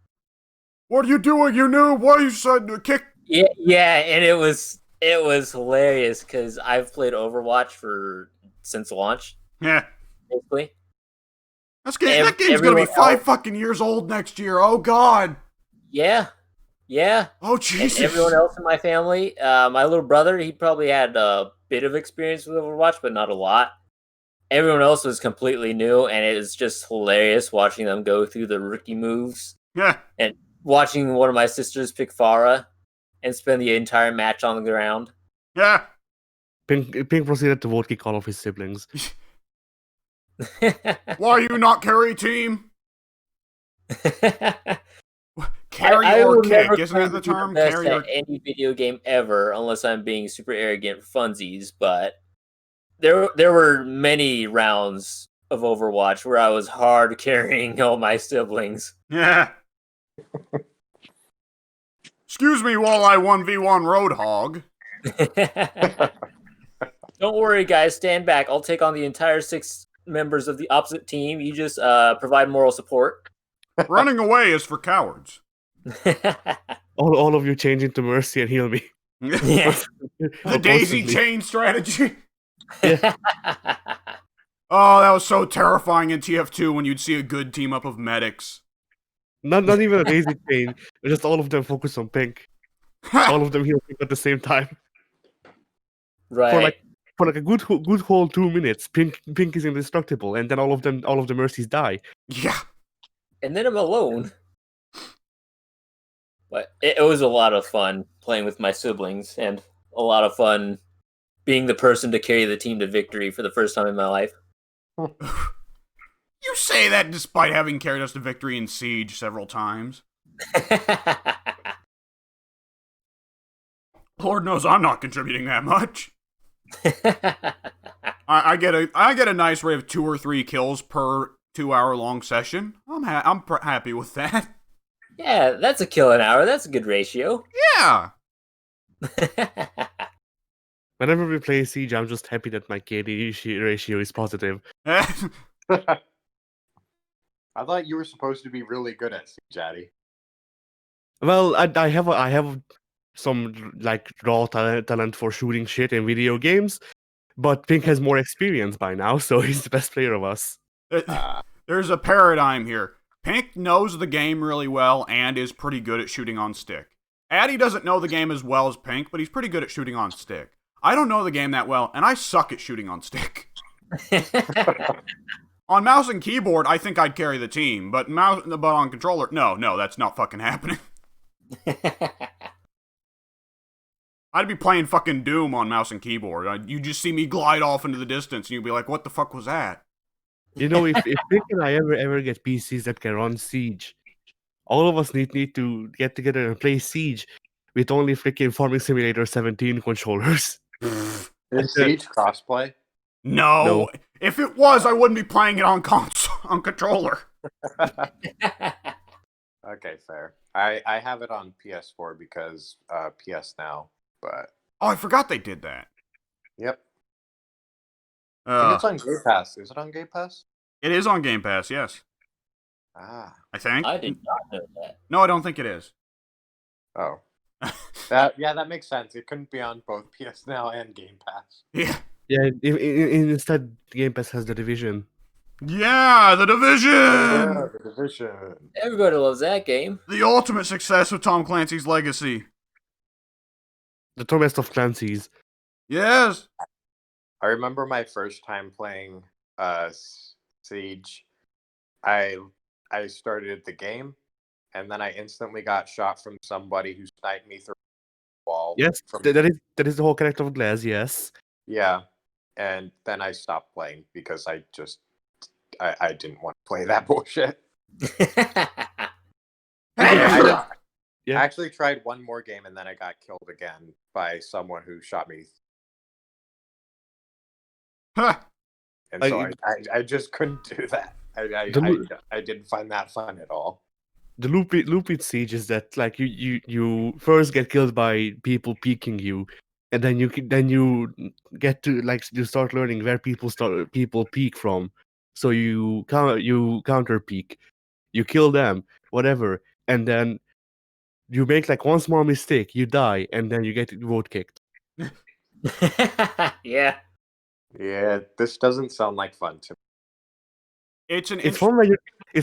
What are you doing, you noob? Why you said to kick? Yeah, and it was hilarious because I've played Overwatch since launch, Yeah. basically. That game's gonna be Everyone 5 fucking years old next year. Oh god. Yeah. Oh And Jesus. everyone else in my family, my little brother, he probably had a bit of experience with Overwatch, but not a lot. Everyone else was completely new, and it was just hilarious watching them go through the rookie moves Yeah. and watching one of my sisters pick Pharah and spend the entire match on the ground. Yeah. Pink proceeded to vote kick all of his siblings. Why are you not carry team? Carry I or will kick, never isn't that claim the to be term? best Carry or at any video game ever, unless I'm being super arrogant for funsies. But there were many rounds of Overwatch where I was hard carrying all my siblings. Yeah. Excuse me while I 1v1 Roadhog. Don't worry, guys. Stand back. I'll take on the entire 6 members of the opposite team. You just provide moral support. Running away is for cowards. All of you change into Mercy and heal me. Yeah. The daisy Constantly. chain strategy. Oh, that was so terrifying in TF2 when you'd see a good team up of medics. Not even a daisy chain. Just all of them focus on Pink. All of them heal Pink at the same time. Right. For like a good whole 2 minutes, Pink is indestructible, and then all of the Mercies die. Yeah. And then I'm alone. But it was a lot of fun playing with my siblings, and a lot of fun being the person to carry the team to victory for the first time in my life. You say that despite having carried us to victory in Siege several times. Lord knows I'm not contributing that much. I get a nice rate of 2 or 3 kills per 2-hour-long session. I'm happy with that. Yeah, that's a kill an hour. That's a good ratio. Yeah. Whenever we play Siege, I'm just happy that my KD ratio is positive. I thought you were supposed to be really good at Siege, Addy. Well, I have some like raw talent for shooting shit in video games, but Pink has more experience by now, so he's the best player of us. There's a paradigm here. Pink knows the game really well and is pretty good at shooting on stick. Addy doesn't know the game as well as Pink, but he's pretty good at shooting on stick. I don't know the game that well, and I suck at shooting on stick. On mouse and keyboard, I think I'd carry the team, but on controller, no, that's not fucking happening. I'd be playing fucking Doom on mouse and keyboard. You just see me glide off into the distance, and you'd be like, what the fuck was that? You know, if Pink and I ever get PCs that can run Siege, all of us need to get together and play Siege with only freaking Farming Simulator 17 controllers. Is Siege crossplay? No. If it was, I wouldn't be playing it on console, on controller. Okay, fair. I have it on PS4 because PS Now, but Oh, I forgot they did that. yep. I think it's on Game Pass. Is it on Game Pass? It is on Game Pass, yes. Ah. I think. I did not know that. No, I don't think it is. Oh. That makes sense. It couldn't be on both PS Now and Game Pass. Yeah. Yeah, instead, Game Pass has The Division. Yeah, The Division! Yeah, The Division. Everybody loves that game. The ultimate success of Tom Clancy's legacy. The Torment of Clancy's. Yes. I remember my first time playing Siege. I started the game, and then I instantly got shot from somebody who sniped me through the wall. Yes, that is the whole character of Glass, yes. Yeah, and then I stopped playing because I didn't want to play that bullshit. I actually tried one more game, and then I got killed again by someone who shot me. Huh. And so I just couldn't do that. I didn't find that fun at all. The loop with Siege is that like you first get killed by people peeking you, and then you get to like you start learning where people peek from. So you counter peek, you kill them, whatever, and then you make like one small mistake, you die, and then you get vote kicked. Yeah. Yeah, this doesn't sound like fun to me. It's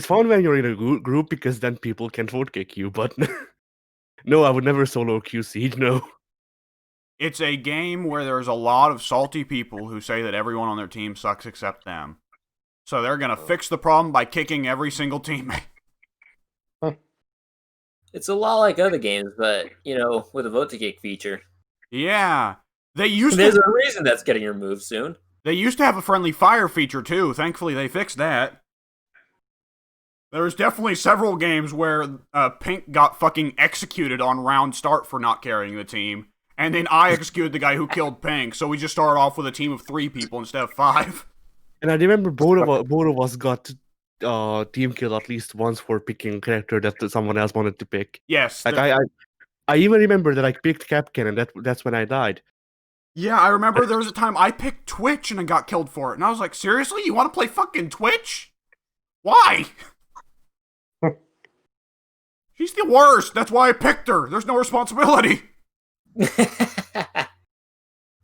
fun when you're in a group because then people can vote kick you. But no, I would never solo queue Siege. No. It's a game where there's a lot of salty people who say that everyone on their team sucks except them. So they're gonna fix the problem by kicking every single teammate. It's a lot like other games, but, with a vote to kick feature. Yeah. There's a reason that's getting removed soon. They used to have a friendly fire feature too. Thankfully, they fixed that. There was definitely several games where Pink got fucking executed on round start for not carrying the team. And then I executed the guy who killed Pink, so we just started off with a team of 3 people instead of 5. And I remember both of us got team kill at least once for picking a character that someone else wanted to pick. Yes. Like I even remember that I picked Capcan, and that's when I died. Yeah, I remember there was a time I picked Twitch and I got killed for it. And I was like, seriously? You want to play fucking Twitch? Why? She's the worst. That's why I picked her. There's no responsibility.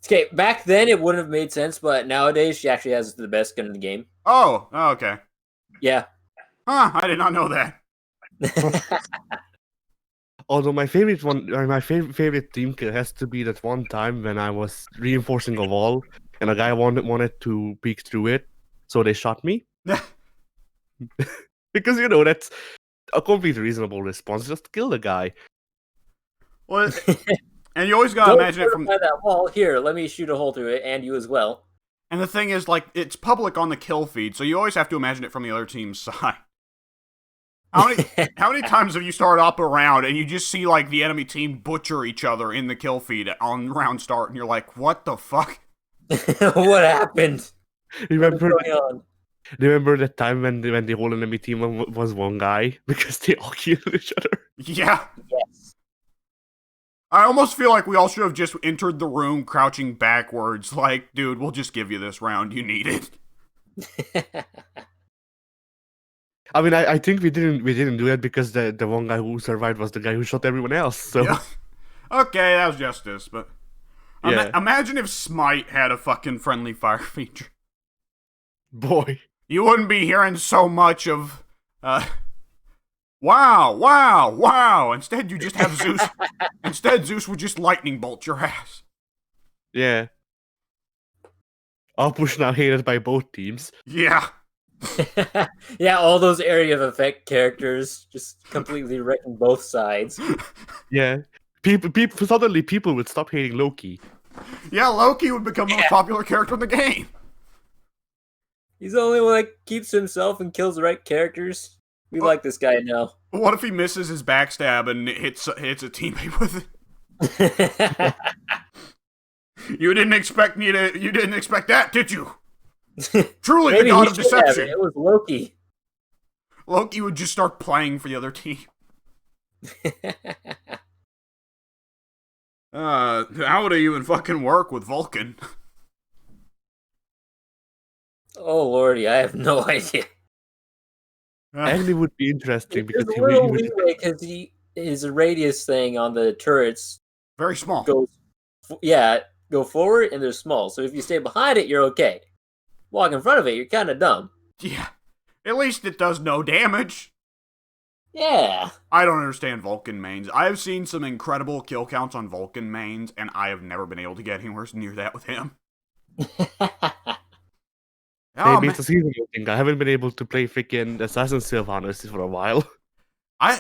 Okay, back then it wouldn't have made sense, but nowadays she actually has the best gun in the game. Oh, okay. Yeah. Huh, I did not know that. Although my favorite team kill has to be that one time when I was reinforcing a wall and a guy wanted to peek through it, so they shot me. Because that's a completely reasonable response. Just kill the guy. Well, and you always gotta imagine it from that wall. Here, let me shoot a hole through it, and you as well. And the thing is, like, it's public on the kill feed, so you always have to imagine it from the other team's side. How many times have you started up a round and you just see, like, the enemy team butcher each other in the kill feed on round start, and you're like, what the fuck? What happened? Remember What's going on? Remember that time when the whole enemy team was one guy because they all killed each other? Yeah. Yes. I almost feel like we all should have just entered the room crouching backwards, like, dude, we'll just give you this round, you need it. I mean, I think we didn't do that because the one guy who survived was the guy who shot everyone else. So yeah. Okay, that was justice, but yeah. Imagine if Smite had a fucking friendly fire feature. Boy, you wouldn't be hearing so much of wow. Instead, you just have Zeus. Instead, Zeus would just lightning bolt your ass. Yeah. Push now hated by both teams. Yeah. Yeah, all those area of effect characters just completely wrecking both sides. Yeah. Suddenly people would stop hating Loki. Yeah, Loki would become the most popular character in the game. He's the only one that keeps to himself and kills the right characters. We like this guy now. What if he misses his backstab and hits a teammate with it? You didn't expect that, did you? Truly the god of deception. It was Loki. Loki would just start playing for the other team. How would I even fucking work with Vulcan? Oh lordy, I have no idea. Agni would be interesting There's because a little leeway because his radius thing on the turrets Very small. goes, go forward and they're small. So if you stay behind it, you're okay. Walk in front of it, you're kind of dumb. Yeah. At least it does no damage. Yeah. I don't understand Vulcan mains. I have seen some incredible kill counts on Vulcan mains, and I have never been able to get anywhere near that with him. Oh, Maybe man. it's a seasonal thing. I haven't been able to play freaking Assassin's Sylvanas for a while.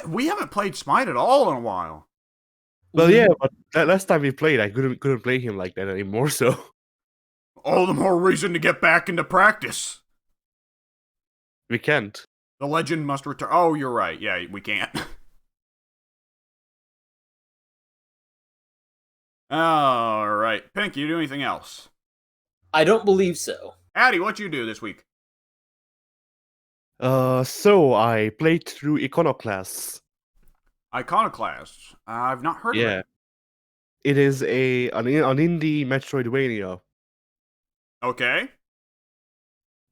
We haven't played Smite at all in a while. Well, yeah, but that last time we played, I couldn't play him like that anymore. So All the more reason to get back into practice. we can't. The legend must return. Oh, you're right. Yeah, we can't. Alright. Pink, you do anything else? I don't believe so. Addy, what'd you do this week? So I played through Iconoclasts. Iconoclasts. I've not heard of Yeah, it. it is an indie Metroidvania, Okay.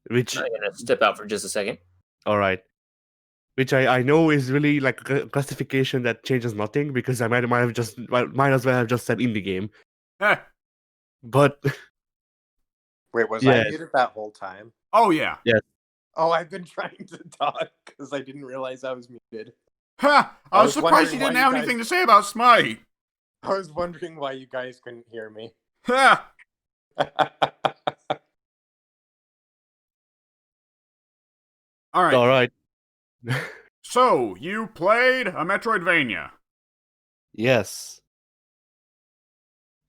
which I'm gonna step out for just a second. all right, which I know is really like a classification that changes nothing because I might as well have just said indie game, Eh. but Wait, was Yeah. I muted that whole time? Oh, yeah. Oh, I've been trying to talk because I didn't realize I was muted. Ha! I I was was surprised you wondering why didn't you have guys- anything to say about Smite. I was wondering why you guys couldn't hear me. Ha! Alright. all right. So, you played a Metroidvania. Yes.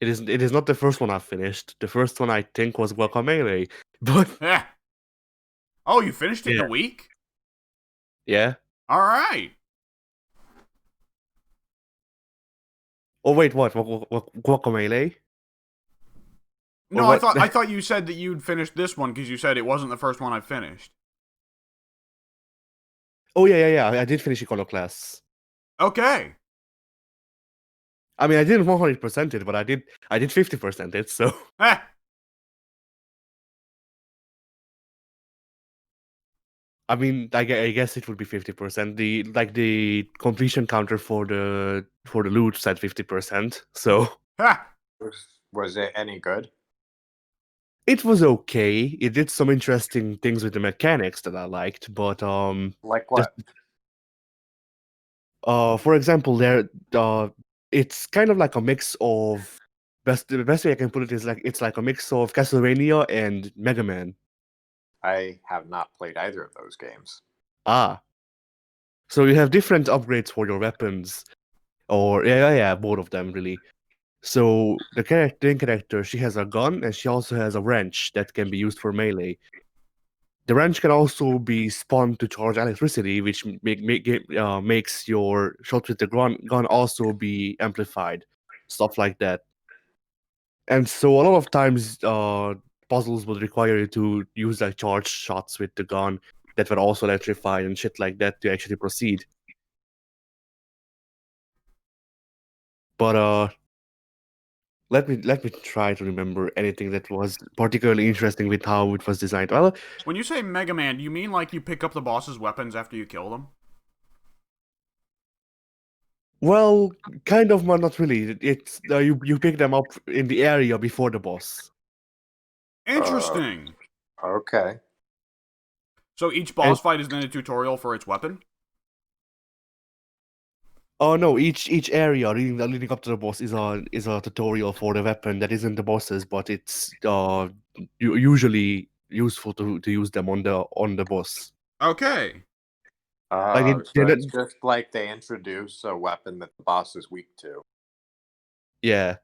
It is not the first one I've finished. The first one I think was Guacamelee. But Eh. Oh, you finished it in Yeah. a week? yeah. Alright. Oh wait, what? Guacamelee? No, what? I thought you said that you'd finished this one because you said it wasn't the first one I finished. Oh yeah. I did finish Iconoclasts. Okay. I mean, I didn't 100% it, but I did 50% it. So Eh. I mean, I guess it would be 50%. The completion counter for the loot said 50%. So Ha! Was it any good? it was okay. It did some interesting things with the mechanics that I liked, but Like what? for example, it's kind of like a mix of the best way I can put it is like it's like a mix of Castlevania and Mega Man. I have not played either of those games. Ah, so you have different upgrades for your weapons, or yeah, both of them really. So the main character, she has a gun and she also has a wrench that can be used for melee. The wrench can also be spun to charge electricity, which makes your shot with the gun also be amplified, stuff like that. And so a lot of times, puzzles would require you to use like charged shots with the gun that were also electrified and shit like that to actually proceed. But let me try to remember anything that was particularly interesting with how it was designed. Well, When you say Mega Man, do you mean like you pick up the boss's weapons after you kill them? well, kind of, but not really. It's you pick them up in the area before the boss. Interesting. Okay. So each boss fight is then a tutorial for its weapon? Oh no! Each area leading up to the boss is a tutorial for the weapon that isn't the boss's, but it's usually useful to use them on the boss. Okay. Like So it's just like they introduce a weapon that the boss is weak to. Yeah.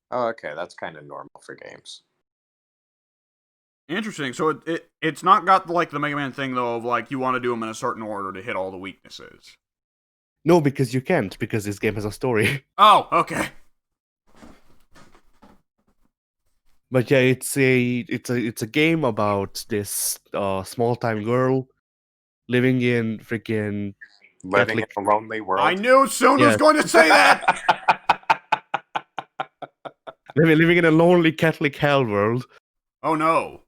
Oh, okay, that's kind of normal for games. Interesting. So it's not got like the Mega Man thing though of like you want to do them in a certain order to hit all the weaknesses. No, because you can't, because this game has a story. Oh, okay. But yeah, it's a game about this small time girl living in freaking Living Catholic. in a lonely world. I knew someone was Yes. going to say that. living in a lonely Catholic hell world. Oh no.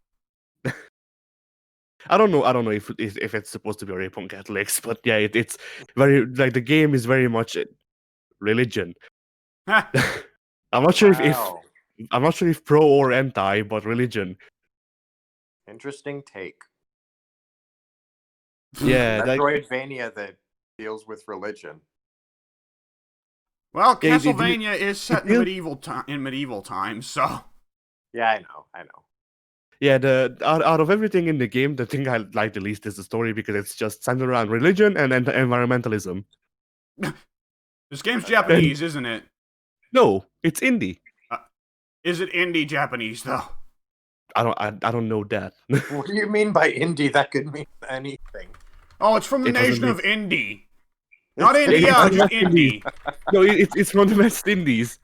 I don't know if it's supposed to be a rape on Catholics, but yeah, it's very like the game is very much religion. I'm not sure Wow. I'm not sure if pro or anti, but religion. Interesting take. Yeah, like Metroidvania that deals with religion. Well, yeah, Castlevania is set in the feels- medieval times, so Yeah, I know. yeah. The out of everything in the game, the thing I like the least is the story because it's just centered around religion and environmentalism. this game's Okay. Japanese, isn't it? No, it's indie. Is it indie Japanese though? I don't know that. What do you mean by indie? That could mean anything. Oh, it's from the It doesn't nation mean- of Indy. Not It's India, from just West Indies. Indy. No, it's from the West Indies.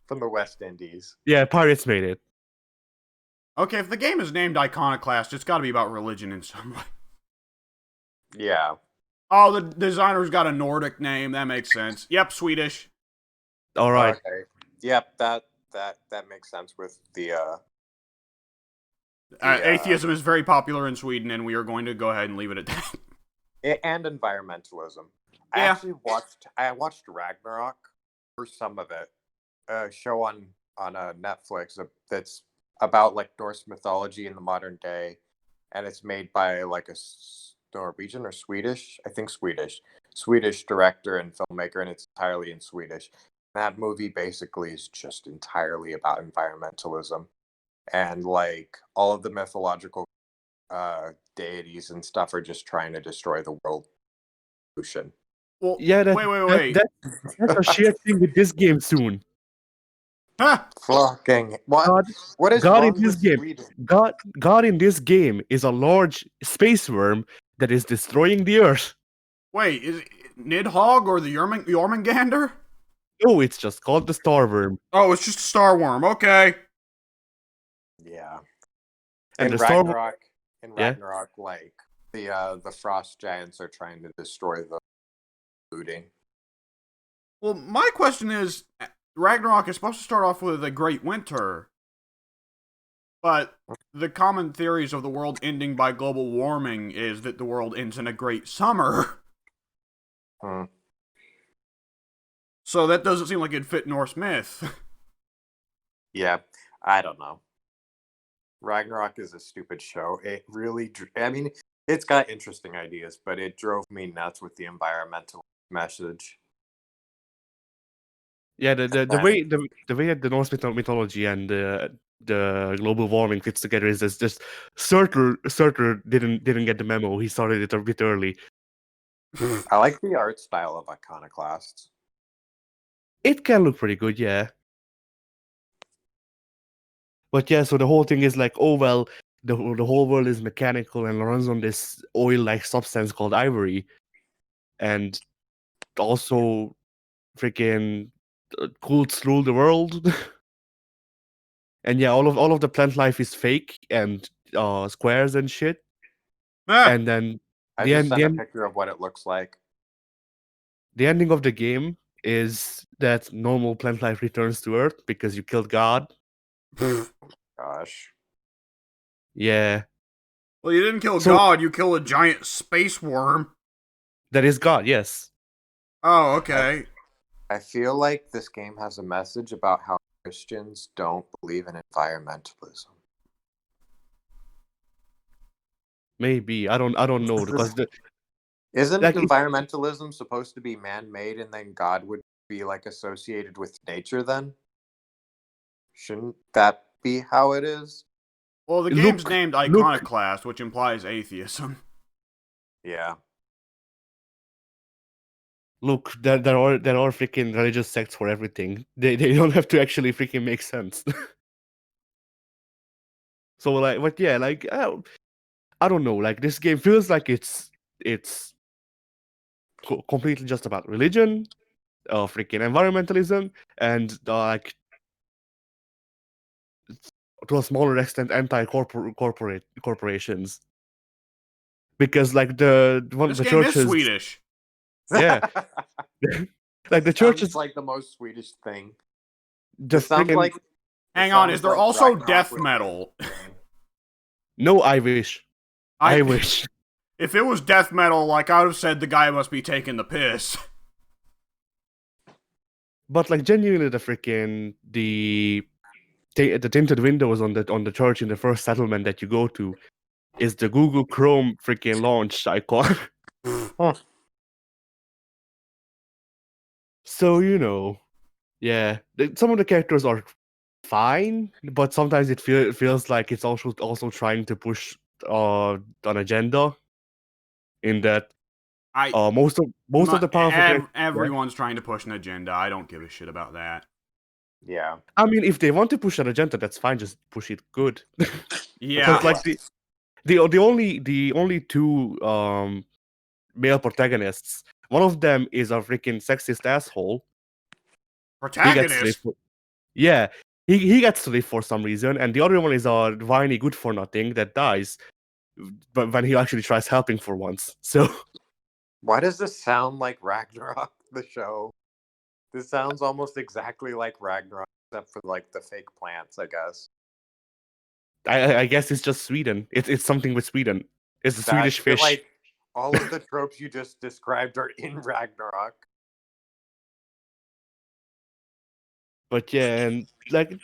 From the West Indies. Yeah, pirates made it. Okay, if the game is named Iconoclast, it's gotta be about religion in some way. Yeah. Oh, the designer's got a Nordic name. That makes sense. Yep, Swedish. All right. Okay. Yep, that makes sense with the Atheism is very popular in Sweden, and we are going to go ahead and leave it at that. and environmentalism. Yeah. I watched Ragnarok for some of it. A show on Netflix that's about like Norse mythology in the modern day, and it's made by like a Norwegian or Swedish, I think Swedish director and filmmaker, and it's entirely in Swedish. That movie basically is just entirely about environmentalism, and like all of the mythological deities and stuff are just trying to destroy the world pollution. Well, Yeah, wait. That's a shared thing with this game soon. Huh? Fucking what? God, What is God wrong in this with game. Sweden? God in this game is a large space worm that is destroying the Earth. Wait, is it Nidhogg or the Jormungandr? No, it's just called the Star Worm. Oh, it's just a star worm. Okay. Yeah. And in the Star Ragnarok, Yeah? Ragnarok, like the frost giants are trying to destroy the looting. Well, my question is, Ragnarok is supposed to start off with a great winter, but the common theories of the world ending by global warming is that the world ends in a great summer. Hmm. So that doesn't seem like it'd fit Norse myth. Yeah, I don't know. Ragnarok is a stupid show. It really, I mean, it's got interesting ideas, but it drove me nuts with the environmental message. Yeah, the way that the Norse mythology and the global warming fits together is just Surtur didn't get the memo. He started it a bit early. I like the art style of Iconoclasts. It can look pretty good, yeah. But yeah, so the whole thing is like, oh well, the whole world is mechanical and runs on this oil-like substance called ivory, and also freaking cults rule the world. And yeah, all of the plant life is fake and squares and shit. Ah, And then I the just end, sent the, a end, picture of what it looks like. the ending of the game is that normal plant life returns to Earth because you killed God. Gosh. Yeah, well, you didn't kill So- God, you killed a giant space worm. that is God. Yes. Oh, okay. I feel like this game has a message about how Christians don't believe in environmentalism. Maybe I don't know because Isn't Like, environmentalism supposed to be man-made and then God would be like associated with nature then? Shouldn't that be how it is? Well, the game's Look- named look- Iconoclast, which implies atheism. Yeah. look, there are freaking religious sects for everything. They don't have to actually freaking make sense. So like, but yeah, like I don't know. Like this game feels like it's completely just about religion, freaking environmentalism, and like to a smaller extent corporations. Because like This the game is churches, Swedish. Yeah. like the Sounds churches, like the most Swedish thing. the It sounds freaking like. Hang it on, sounds is there like also Ragnarok death was metal? no Irish. I wish. If it was death metal, like, I would have said the guy must be taking the piss. But like genuinely, the tinted windows on the church in the first settlement that you go to is the Google Chrome freaking launch icon. So yeah, some of the characters are fine, but sometimes it feels like it's also trying to push an agenda. In that, most of the powerful characters. Everyone's trying to push an agenda. I don't give a shit about that. Yeah. I mean, if they want to push an agenda, that's fine. Just push it good. Yeah. Because like the only two male protagonists, one of them is a freaking sexist asshole. Protagonist? Yeah, he gets to live for some reason, and the other one is a whiny good for nothing that dies, but when he actually tries helping for once. So why does this sound like Ragnarok, the show? This sounds almost exactly like Ragnarok, except for like the fake plants, I guess. I guess it's just Sweden. It's something with Sweden. It's a Swedish fish. Like all of the tropes you just described are in Ragnarok. But yeah, and like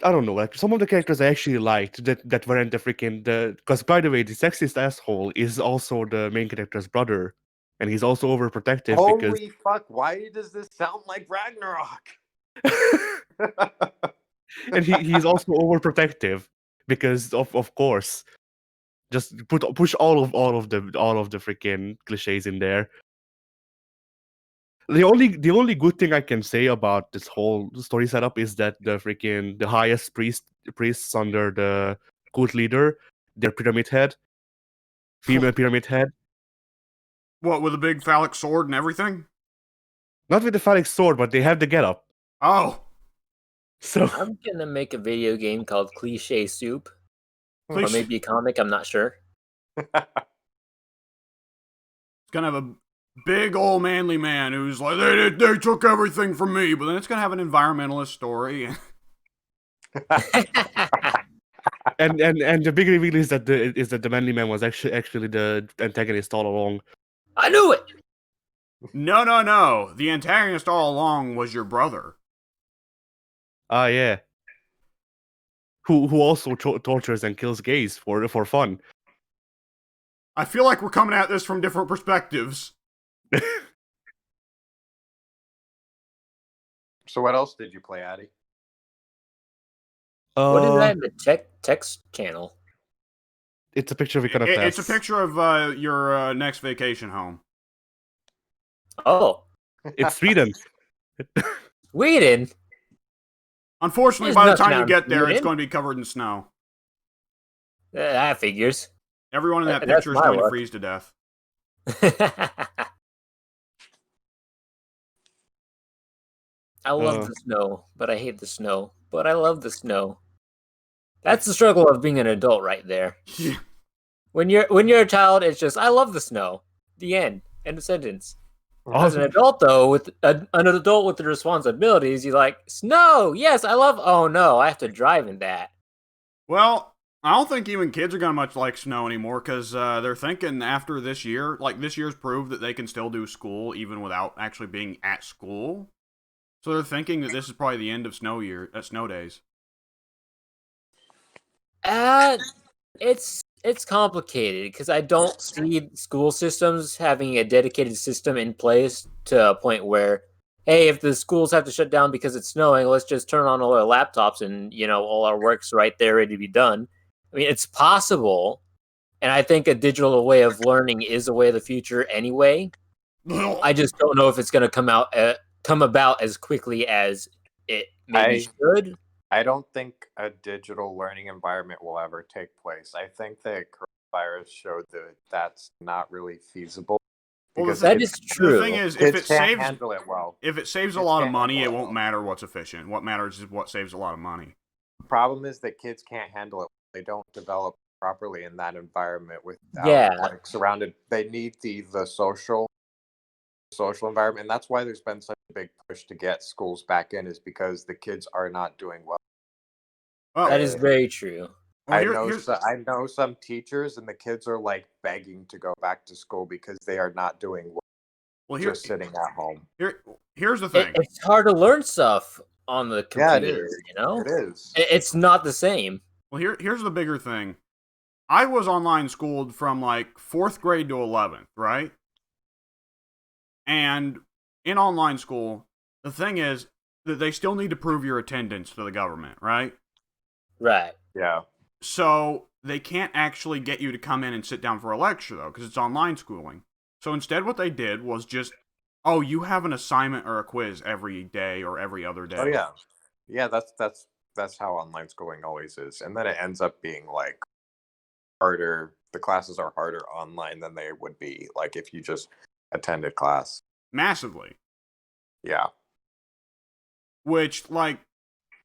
I don't know, like some of the characters I actually liked that weren't because by the way, the sexist asshole is also the main character's brother, and he's also overprotective. Holy fuck! Why does this sound like Ragnarok? And he's also overprotective because of course, just push all of the freaking cliches in there. The only good thing I can say about this whole story setup is that the highest priests under the cult leader, their pyramid head, female pyramid head. What, with a big phallic sword and everything? Not with the phallic sword, but they have the getup. Oh. So I'm gonna make a video game called Cliche Soup, or Cliche- maybe a comic. I'm not sure. It's gonna have a big old manly man who's like, they took everything from me, but then it's gonna have an environmentalist story. and the big reveal is that the manly man was actually the antagonist all along. I knew it. No. The antagonist all along was your brother. Ah, yeah. Who also tortures and kills gays for fun. I feel like we're coming at this from different perspectives. So what else did you play, Addy? What is that in the text channel? It's a picture of Iconoclast. It's a picture of your next vacation home. Oh, It's Sweden. Sweden. Unfortunately, There's by the nothing time you out in get there, it's Sweden. going to be covered in snow. That figures. Everyone in that That's picture is my going to luck. freeze to death. I love the snow, but I hate the snow. But I love the snow. That's the struggle of being an adult, right there. Yeah. When you're a child, it's just I love the snow. The end. End of sentence. As an adult, though, with an adult with the responsibilities, you're like, snow. Yes, I love. Oh no, I have to drive in that. Well, I don't think even kids are going to much like snow anymore, because they're thinking after this year, like this year's proved that they can still do school even without actually being at school. So they're thinking that this is probably the end of snow days. It's complicated because I don't see school systems having a dedicated system in place to a point where, hey, if the schools have to shut down because it's snowing, let's just turn on all our laptops and all our work's right there ready to be done. I mean, it's possible, and I think a digital way of learning is a way of the future anyway. I just don't know if it's going to come about as quickly as it maybe should. I don't think a digital learning environment will ever take place. I think that coronavirus showed that that's not really feasible. Because that is true. The thing is, if it saves, handle it well. If it saves a lot of money, it won't matter what's efficient. What matters is what saves a lot of money. The problem is that kids can't handle it. They don't develop properly in that environment without like surrounded. They need the social environment, and that's why there's been such a big push to get schools back in, is because the kids are not doing well. That is very true. Well, I know some teachers, and the kids are like begging to go back to school because they are not doing well, just sitting at home. Here's the thing. It's hard to learn stuff on the Yeah, computer. it is. You know, It is. It's not the same. Well, here's the bigger thing. I was online schooled from like 4th grade to 11th, right? And in online school, the thing is that they still need to prove your attendance to the government, right? Right. Yeah. So they can't actually get you to come in and sit down for a lecture, though, because it's online schooling. So instead what they did was just, oh, you have an assignment or a quiz every day or every other day. Oh yeah. Yeah, that's how online schooling always is. And then it ends up being like harder. The classes are harder online than they would be like if you just attended class. Massively. Yeah. Which, like,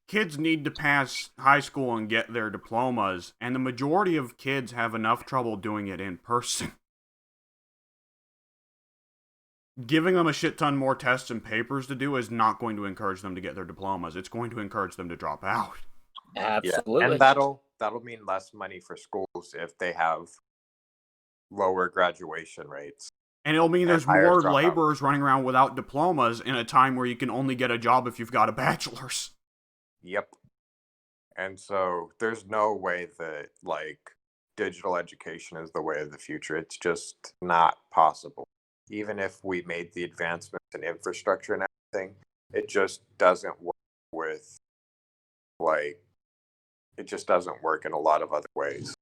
kids need to pass high school and get their diplomas, and the majority of kids have enough trouble doing it in person. Giving them a shit ton more tests and papers to do is not going to encourage them to get their diplomas. It's going to encourage them to drop out. Absolutely. Yeah. And that'll mean less money for schools if they have lower graduation rates. And it'll mean there's higher more dropout. laborers running around without diplomas in a time where you can only get a job if you've got a bachelor's. Yep. And so there's no way that like digital education is the way of the future. It's just not possible. Even if we made the advancements in infrastructure and everything, it just doesn't work with like it just doesn't work in a lot of other ways.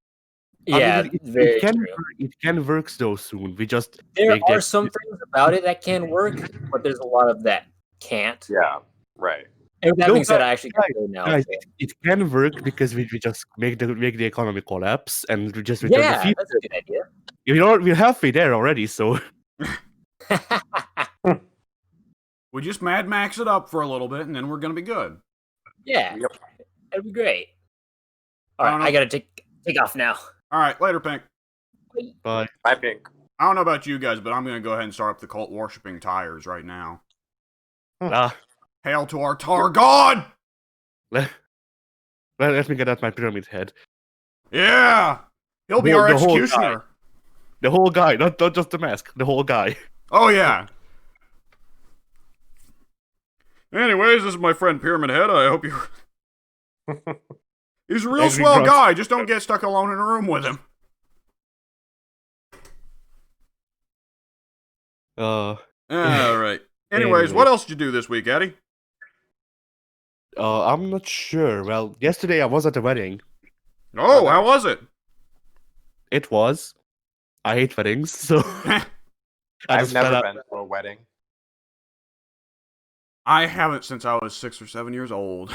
Yeah, I mean, very it can true. it can work though soon. We just There make are that- some things about it that can work, but there's a lot of that can't. Yeah, right. And with that No, being said, guys, I actually got it now. Guys, so- it can work because we just make the economy collapse and we just return the Yeah, feet. that's a good idea. We're halfway there already, so We just Mad Max it up for a little bit, and then we're going to be good. Yeah, Yep. that'd be great. All I right, don't know. I gotta take off now. All right, later, Pink. bye. I think. I don't know about you guys, but I'm going to go ahead and start up the cult worshipping tires right now. Ah, Hail to our tar god! let me get out my pyramid head. Yeah! He'll be The our whole guy. executioner. The whole guy, not just the mask, the whole guy. Oh, yeah. Anyways, this is my friend Pyramid Head. I hope you... He's a real Angry swell Grunt. guy. Just don't get stuck alone in a room with him. Uh, All right. Anyways, Anyway. what else did you do this week, Eddie? I'm not sure. Well, yesterday I was at a wedding. Oh, how nice. was it? It was. I hate weddings, so I I've just fell never out. been to a wedding. I haven't since I was 6 or 7 years old.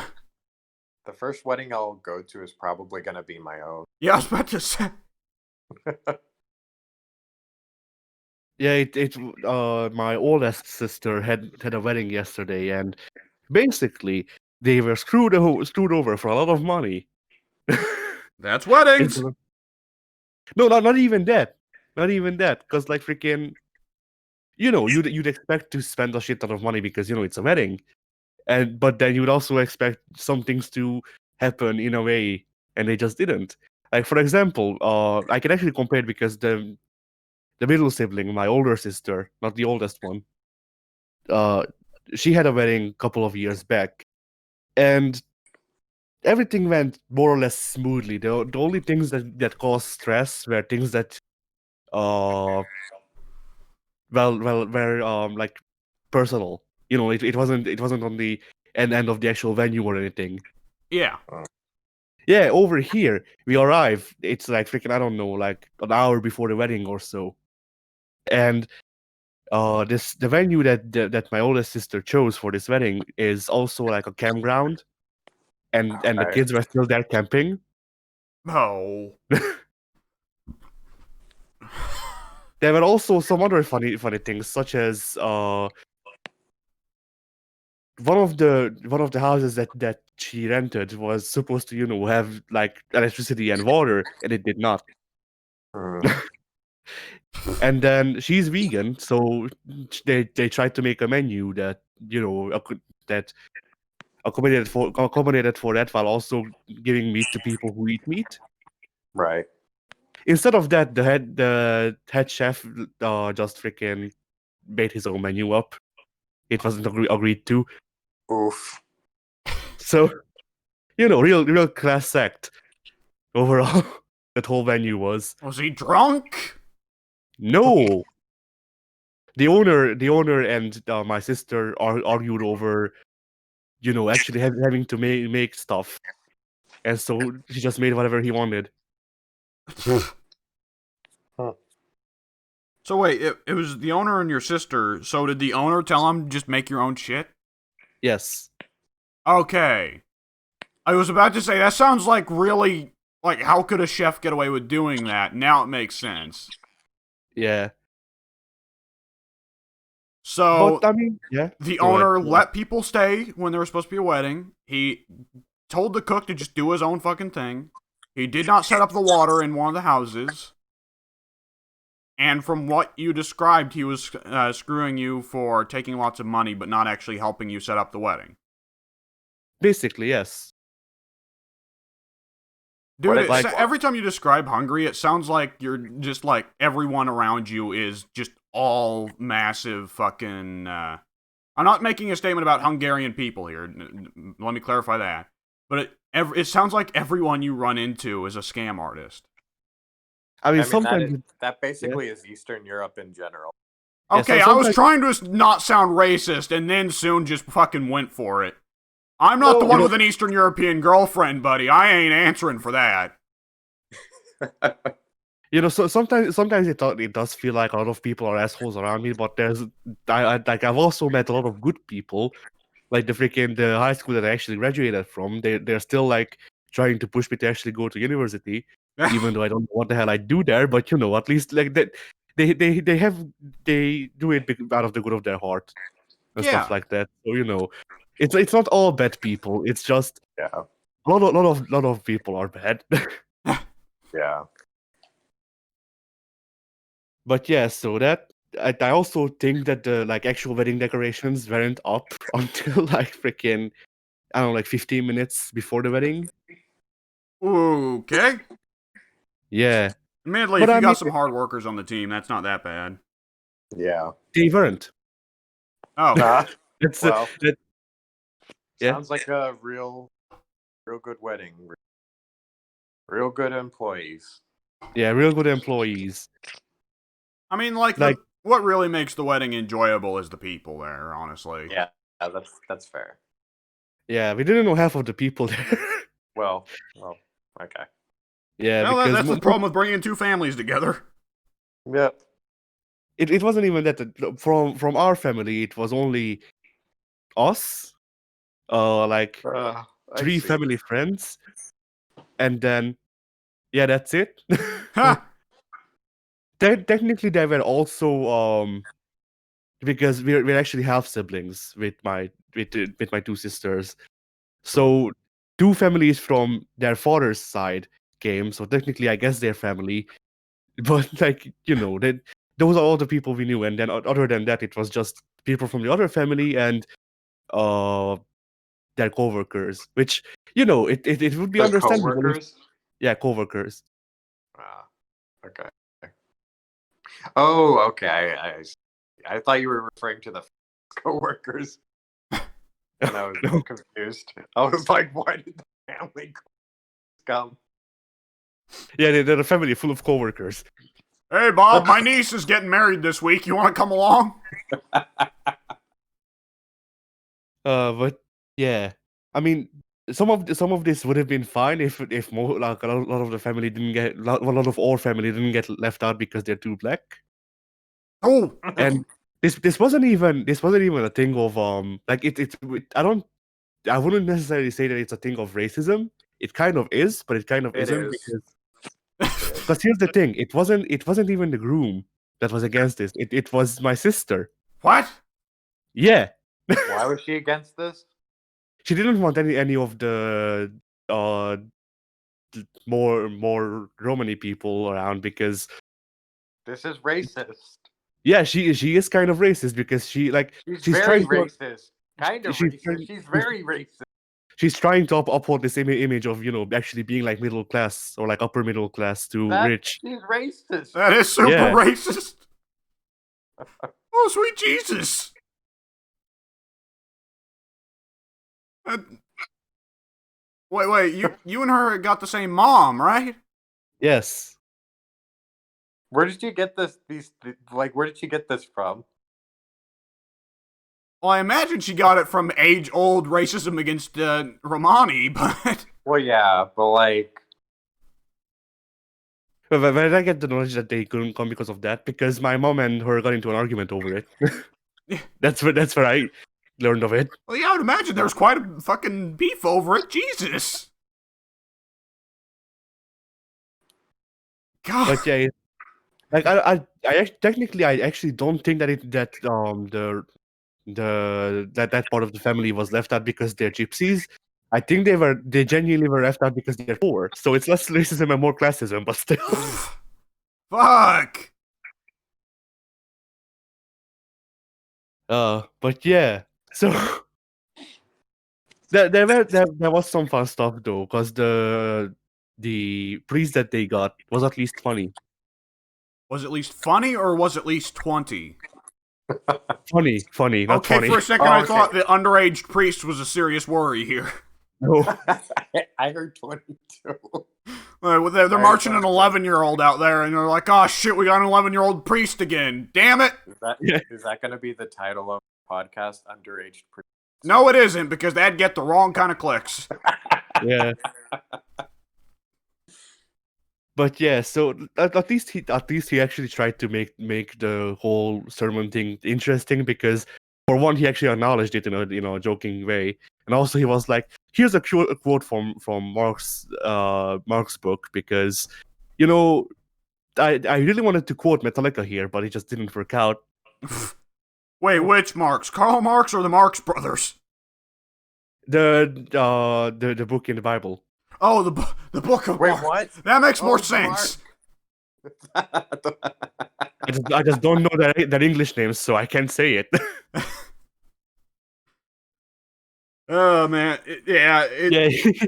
The first wedding I'll go to is probably going to be my own. Yeah, I was about to say. Yeah, my oldest sister had a wedding yesterday, and basically they were screwed over for a lot of money. That's weddings. No, not even that. Not even that, because like freaking, you'd expect to spend a shit ton of money because it's a wedding, but then you'd also expect some things to happen in a way, and they just didn't. Like for example, I can actually compare it because the middle sibling, my older sister, not the oldest one, she had a wedding a couple of years back, and everything went more or less smoothly. The only things that caused stress were things that were like personal. It wasn't on the end of the actual venue or anything. Yeah. Yeah, over here we arrive. It's like freaking, I don't know, like an hour before the wedding or so, and the venue that my oldest sister chose for this wedding is also like a campground, and the Right. kids were still there camping. Oh. There were also some other funny things, such as one of the houses that she rented was supposed to have like electricity and water, and it did not. Hmm. And then she's vegan, so they tried to make a menu that that accommodated for that while also giving meat to people who eat meat. Right. Instead of that, the head chef just freaking made his own menu up. It wasn't agreed to. Oof. So, real class act overall. That whole menu was. Was he drunk? No. The owner and my sister argued over, actually having to make stuff, and so she just made whatever he wanted. So wait, it was the owner and your sister. So did the owner tell him just make your own shit? Yes. Okay. I was about to say that sounds like really like how could a chef get away with doing that? Now it makes sense. Yeah. So But I mean, yeah. the Go ahead. owner let people stay when there was supposed to be a wedding. He told the cook to just do his own fucking thing. He did not set up the water in one of the houses. And from what you described, he was screwing you for taking lots of money, but not actually helping you set up the wedding. Basically, yes. Dude, What, like- every time you describe Hungary, it sounds like you're just like everyone around you is just all massive fucking. I'm not making a statement about Hungarian people here. Let me clarify that. But it sounds like everyone you run into is a scam artist. I mean, that, sometimes. that basically is Eastern Europe in general. Yeah, Okay, so I was sometimes- trying to not sound racist, and then soon just fucking went for it. I'm not the one with an Eastern European girlfriend, buddy. I ain't answering for that. So sometimes it does feel like a lot of people are assholes around me, but I've also met a lot of good people, like the high school that I actually graduated from. They're still like trying to push me to actually go to university, even though I don't know what the hell I do there. But at least like that, they do it out of the good of their heart and stuff Yeah. like that. So it's not all bad people. It's just Yeah. a lot of people are bad. Yeah. But yeah, so that I also think that the like actual wedding decorations weren't up until like freaking I don't know, like 15 minutes before the wedding. Okay. Yeah, Admittedly, But if you I got mean- some hard workers on the team, that's not that bad. Yeah. they weren't. Oh. It's Well, yeah. sounds like a real good wedding. Real good employees. Yeah, real good employees. I mean, like what really makes the wedding enjoyable is the people there, honestly. Yeah, that's fair. Yeah, we didn't know half of the people there. Well, okay. Yeah, Well, because that's the problem with bringing two families together. Yep. it wasn't even that from our family. It was only us, like I 3 see. family friends, and then yeah, that's it. Ha! Technically, they were also because we're actually half siblings with my 2 sisters. So 2 families from their father's side came. So technically, I guess they're family. But like those are all the people we knew, and then other than that, it was just people from the other family and their coworkers. Which it would be The understandable. coworkers? Yeah, coworkers. Ah, okay. Oh, okay. I thought you were referring to the coworkers. And I was No. confused. I was like, why did the family come? Yeah, they're a family full of coworkers. Hey, Bob, my niece is getting married this week. You want to come along? But yeah, I mean, some of this would have been fine if more like a lot of the family didn't get a lot of our family didn't get left out because they're too black. Oh, And this wasn't even a thing of like I wouldn't necessarily say that it's a thing of racism. It kind of is, but it kind of It isn't is. because here's the thing: it wasn't even the groom that was against this. It was my sister. what? Yeah, Why was she against this? she didn't want any of the more Romani people around because This is racist. yeah, she is kind of racist because She's she's very trying to racist. Kind of she's racist. trying- She's very racist. she's trying to uphold this image of actually being like middle class or like upper middle class to rich. She's racist. That is super Yeah. racist. Oh, sweet Jesus. Wait, you and her got the same mom, right? Yes. Where did you get this? Where did you get this from? Well, I imagine she got it from age-old racism against Romani, but... Well, yeah, but like, But where did I get the knowledge that they couldn't come because of that? Because my mom and her got into an argument over it. That's where I learned of it. Well, yeah, I would imagine there was quite a fucking beef over it. Jesus. God. But yeah, like technically I actually don't think that that part of the family was left out because they're gypsies. I think they genuinely were left out because they're poor. So it's less racism and more classism, but still. Fuck. But yeah, so there was some fun stuff though, because the priest that they got was at least funny. Was it at least funny, or was it at least 20? Funny, not Okay, funny. for a second Oh, I okay. thought the underage priest was a serious worry here. No. I heard 22. Well, they're marching an 11-year-old out there, and they're like, oh shit, we got an 11-year-old priest again. Damn it. Is that going to be the title of the podcast? Underage. No, it isn't, because that'd get the wrong kind of clicks. Yeah. But yeah, so at least he actually tried to make the whole sermon thing interesting, because for one, he actually acknowledged it in a joking way, and also he was like, here's a quote from Mark's book, because I really wanted to quote Metallica here, but it just didn't work out. Wait, which Marx? Karl Marx or the Marx Brothers? The book in the Bible. Oh, the Book of Wait, Marx. what? That makes more Oh, sense. I just don't know their English names, so I can't say it. Oh man, yeah.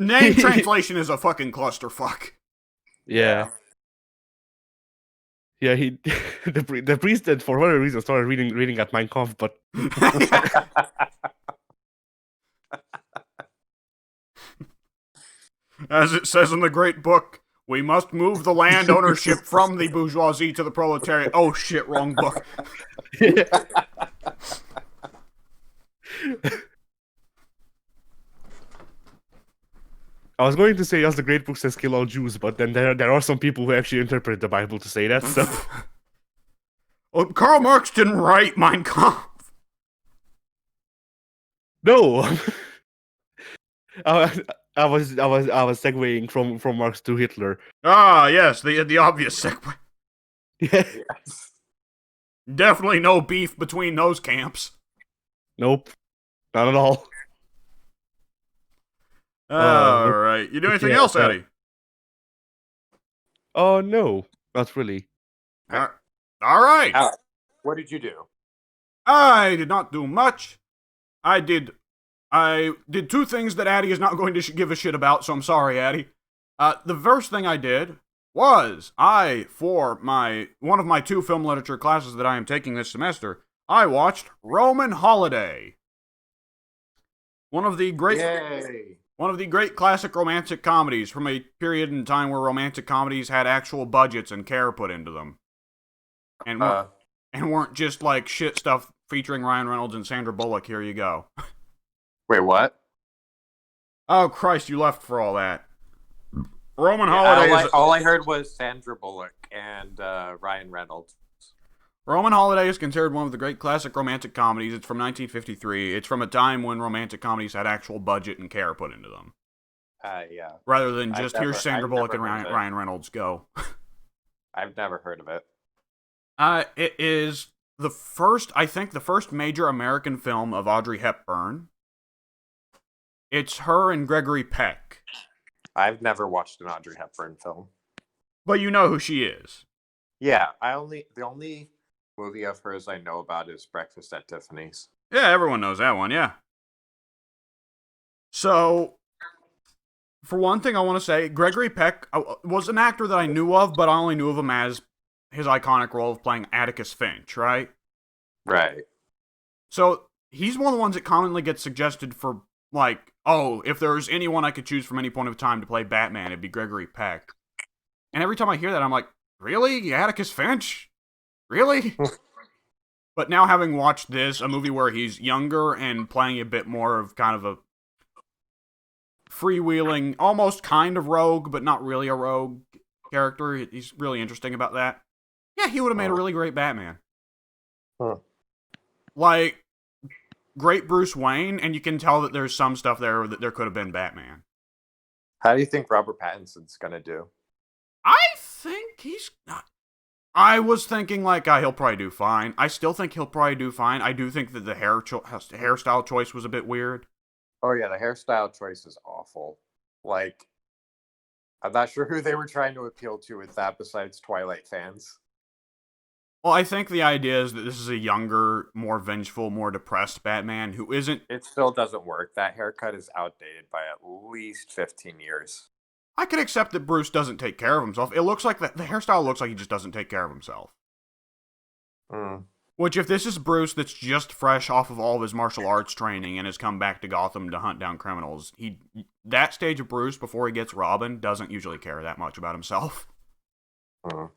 Name translation is a fucking clusterfuck. Yeah. Yeah, the priest that for whatever reason started reading at Mein Kampf, but As it says in the great book, we must move the land ownership from the bourgeoisie to the proletariat. Oh shit, wrong book. I was going to say, yes, the great book says kill all Jews, but then there are some people who actually interpret the Bible to say that. So Well, Karl Marx didn't write Mein Kampf. no, I was segueing from Marx to Hitler. Ah, yes, the obvious segue. Yeah. Yes. Definitely no beef between those camps. Nope, not at all. All right, you do anything else, Eddie? Oh no, not really. All right. What did you do? I did not do much. I did two things that Addie is not going to give a shit about, so I'm sorry, Addie. The first thing I did was for one of my 2 film literature classes that I am taking this semester, I watched Roman Holiday. One of the great classic romantic comedies from a period in time where romantic comedies had actual budgets and care put into them. And weren't just like shit stuff featuring Ryan Reynolds and Sandra Bullock. Here you go. Wait, what? Oh Christ, you left for all that. Roman Holiday all I heard was Sandra Bullock and Ryan Reynolds. Roman Holiday is considered one of the great classic romantic comedies. It's from 1953. It's from a time when romantic comedies had actual budget and care put into them. Yeah. Rather than just here's Sandra I've Bullock and never heard of it. Ryan Reynolds, go. I've never heard of it. It is the first major American film of Audrey Hepburn. It's her and Gregory Peck. I've never watched an Audrey Hepburn film. But you know who she is. Yeah, the only movie of hers I know about is Breakfast at Tiffany's. Yeah, everyone knows that one, yeah. So, for one thing, I want to say Gregory Peck was an actor that I knew of, but I only knew of him as his iconic role of playing Atticus Finch, right? Right. So, he's one of the ones that commonly gets suggested for, like, oh, if there's anyone I could choose from any point of time to play Batman, it'd be Gregory Peck. And every time I hear that, I'm like, really? Atticus Finch? Really? But now having watched this, a movie where he's younger and playing a bit more of kind of a freewheeling, almost kind of rogue, but not really a rogue character, he's really interesting about that. Yeah, he would have made a really great Batman. Like, great Bruce Wayne, and you can tell that there's some stuff there that there could have been Batman. How do you think Robert Pattinson's gonna do? I think he's not. I was thinking, like, he'll probably do fine. I still think he'll probably do fine. I do think that the hairstyle choice was a bit weird. Oh yeah, the hairstyle choice is awful. Like, I'm not sure who they were trying to appeal to with that besides Twilight fans. Well, I think the idea is that this is a younger, more vengeful, more depressed Batman who isn't... It still doesn't work. That haircut is outdated by at least 15 years. I could accept that Bruce doesn't take care of himself. It looks like the hairstyle looks like he just doesn't take care of himself. Which, if this is Bruce that's just fresh off of all of his martial arts training and has come back to Gotham to hunt down criminals, that stage of Bruce before he gets Robin doesn't usually care that much about himself.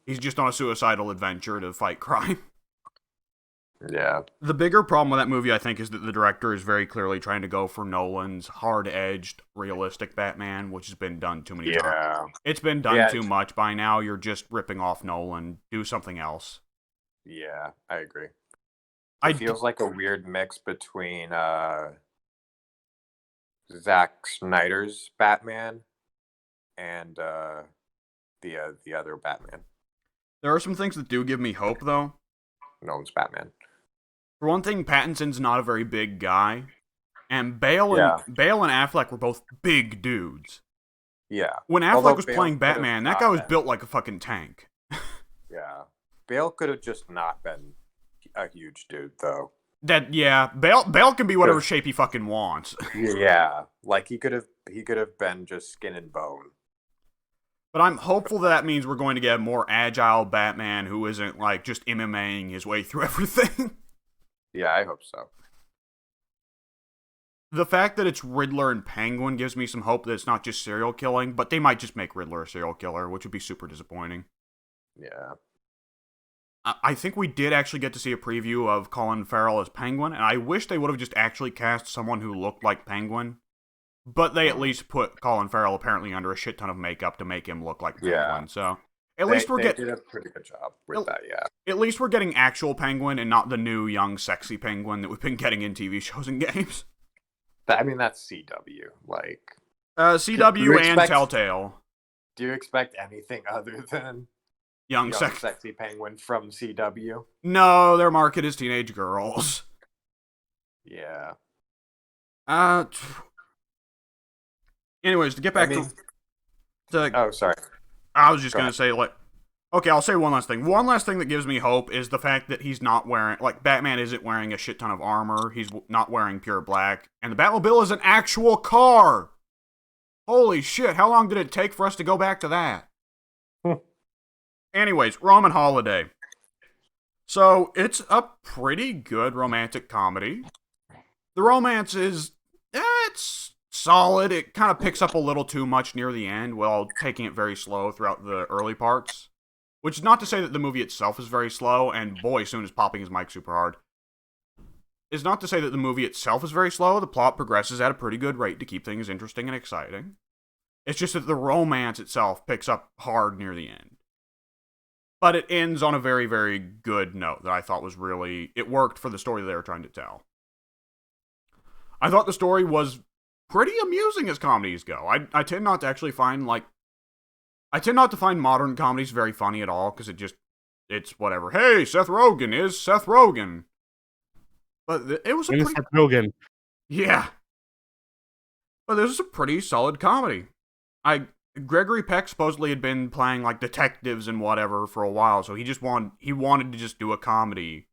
He's just on a suicidal adventure to fight crime. Yeah. The bigger problem with that movie, I think, is that the director is very clearly trying to go for Nolan's hard-edged, realistic Batman, which has been done too many times. It's been done too much by now. You're just ripping off Nolan. Do something else. Yeah, I agree. It feels like a weird mix between Zack Snyder's Batman and the other Batman. There are some things that do give me hope, though. Nolan's Batman. For one thing, Pattinson's not a very big guy, and Bale and Affleck were both big dudes. Yeah. When Affleck was playing Batman, that guy was built like a fucking tank. Yeah. Bale could have just not been a huge dude, though. Bale can be whatever shape he fucking wants. Yeah, like he could have been just skin and bone. But I'm hopeful that means we're going to get a more agile Batman who isn't, like, just MMAing his way through everything. Yeah, I hope so. The fact that it's Riddler and Penguin gives me some hope that it's not just serial killing, but they might just make Riddler a serial killer, which would be super disappointing. Yeah. I think we did actually get to see a preview of Colin Farrell as Penguin, and I wish they would have just actually cast someone who looked like Penguin. But they at least put Colin Farrell apparently under a shit ton of makeup to make him look like Penguin. Yeah. So at least they did a pretty good job with that, yeah. At least we're getting actual Penguin and not the new, young, sexy Penguin that we've been getting in TV shows and games. I mean, that's CW. Like, CW and Telltale. Do you expect anything other than young sexy Penguin from CW? No, their market is teenage girls. Yeah. Anyways, to get back to... Oh, sorry. I was just going to say, like... Okay, I'll say one last thing. One last thing that gives me hope is the fact that he's not wearing... Like, Batman isn't wearing a shit ton of armor. He's not wearing pure black. And the Batmobile is an actual car! Holy shit, how long did it take for us to go back to that? Anyways, Roman Holiday. So, it's a pretty good romantic comedy. The romance is... it's solid. It kind of picks up a little too much near the end while taking it very slow throughout the early parts. Which is not to say that the movie itself is very slow, and boy, soon is popping his mic super hard. It's not to say that the movie itself is very slow. The plot progresses at a pretty good rate to keep things interesting and exciting. It's just that the romance itself picks up hard near the end. But it ends on a very, very good note that I thought was really... It worked for the story they were trying to tell. I thought the story was pretty amusing as comedies go. I tend not to actually find, like... I tend not to find modern comedies very funny at all, because it's whatever. Hey, Seth Rogen is Seth Rogen. But it was a pretty... Seth Rogen. Yeah. But this is a pretty solid comedy. Gregory Peck supposedly had been playing, like, detectives and whatever for a while, so he wanted to just do a comedy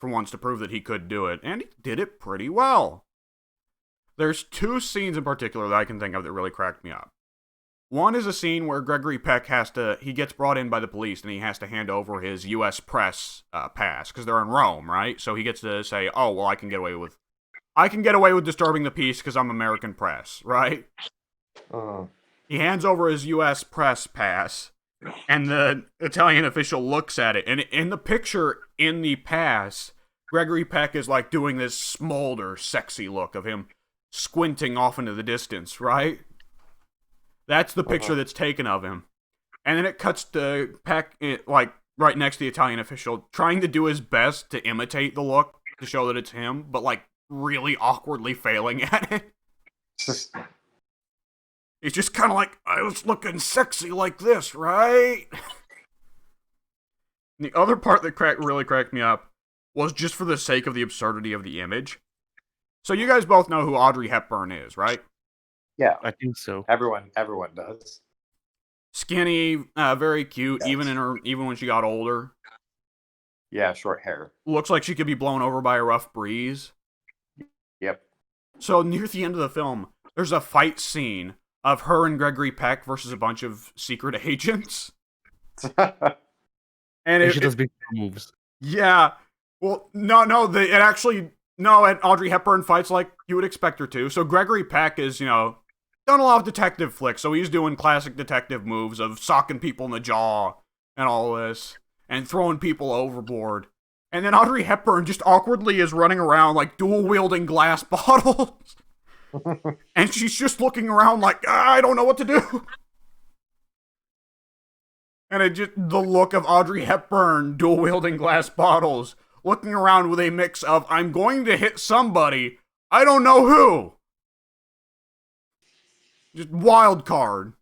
for once to prove that he could do it, and he did it pretty well. There's two scenes in particular that I can think of that really cracked me up. One is a scene where Gregory Peck he gets brought in by the police and he has to hand over his U.S. press pass because they're in Rome, right? So he gets to say, "Oh, well, I can get away with disturbing the peace because I'm American press," right? He hands over his U.S. press pass, and the Italian official looks at it, and in the picture in the pass, Gregory Peck is like doing this smolder, sexy look of him squinting off into the distance, right? That's the picture that's taken of him. And then it cuts to Peck, like, right next to the Italian official, trying to do his best to imitate the look to show that it's him, but, like, really awkwardly failing at it. He's just kind of like, I was looking sexy like this, right? The other part that really cracked me up was just for the sake of the absurdity of the image. So you guys both know who Audrey Hepburn is, right? Yeah, I think so. everyone does. Skinny, very cute, Yes. even when she got older. Yeah, short hair. Looks like she could be blown over by a rough breeze. Yep. So near the end of the film, there's a fight scene of her and Gregory Peck versus a bunch of secret agents. And And she does big moves. yeah. Well, no, and Audrey Hepburn fights like you would expect her to. So Gregory Peck is, done a lot of detective flicks, so he's doing classic detective moves of socking people in the jaw and all this, and throwing people overboard. And then Audrey Hepburn just awkwardly is running around like dual-wielding glass bottles. And she's just looking around like, I don't know what to do. And the look of Audrey Hepburn dual-wielding glass bottles, looking around with a mix of, I'm going to hit somebody, I don't know who. Just wild card.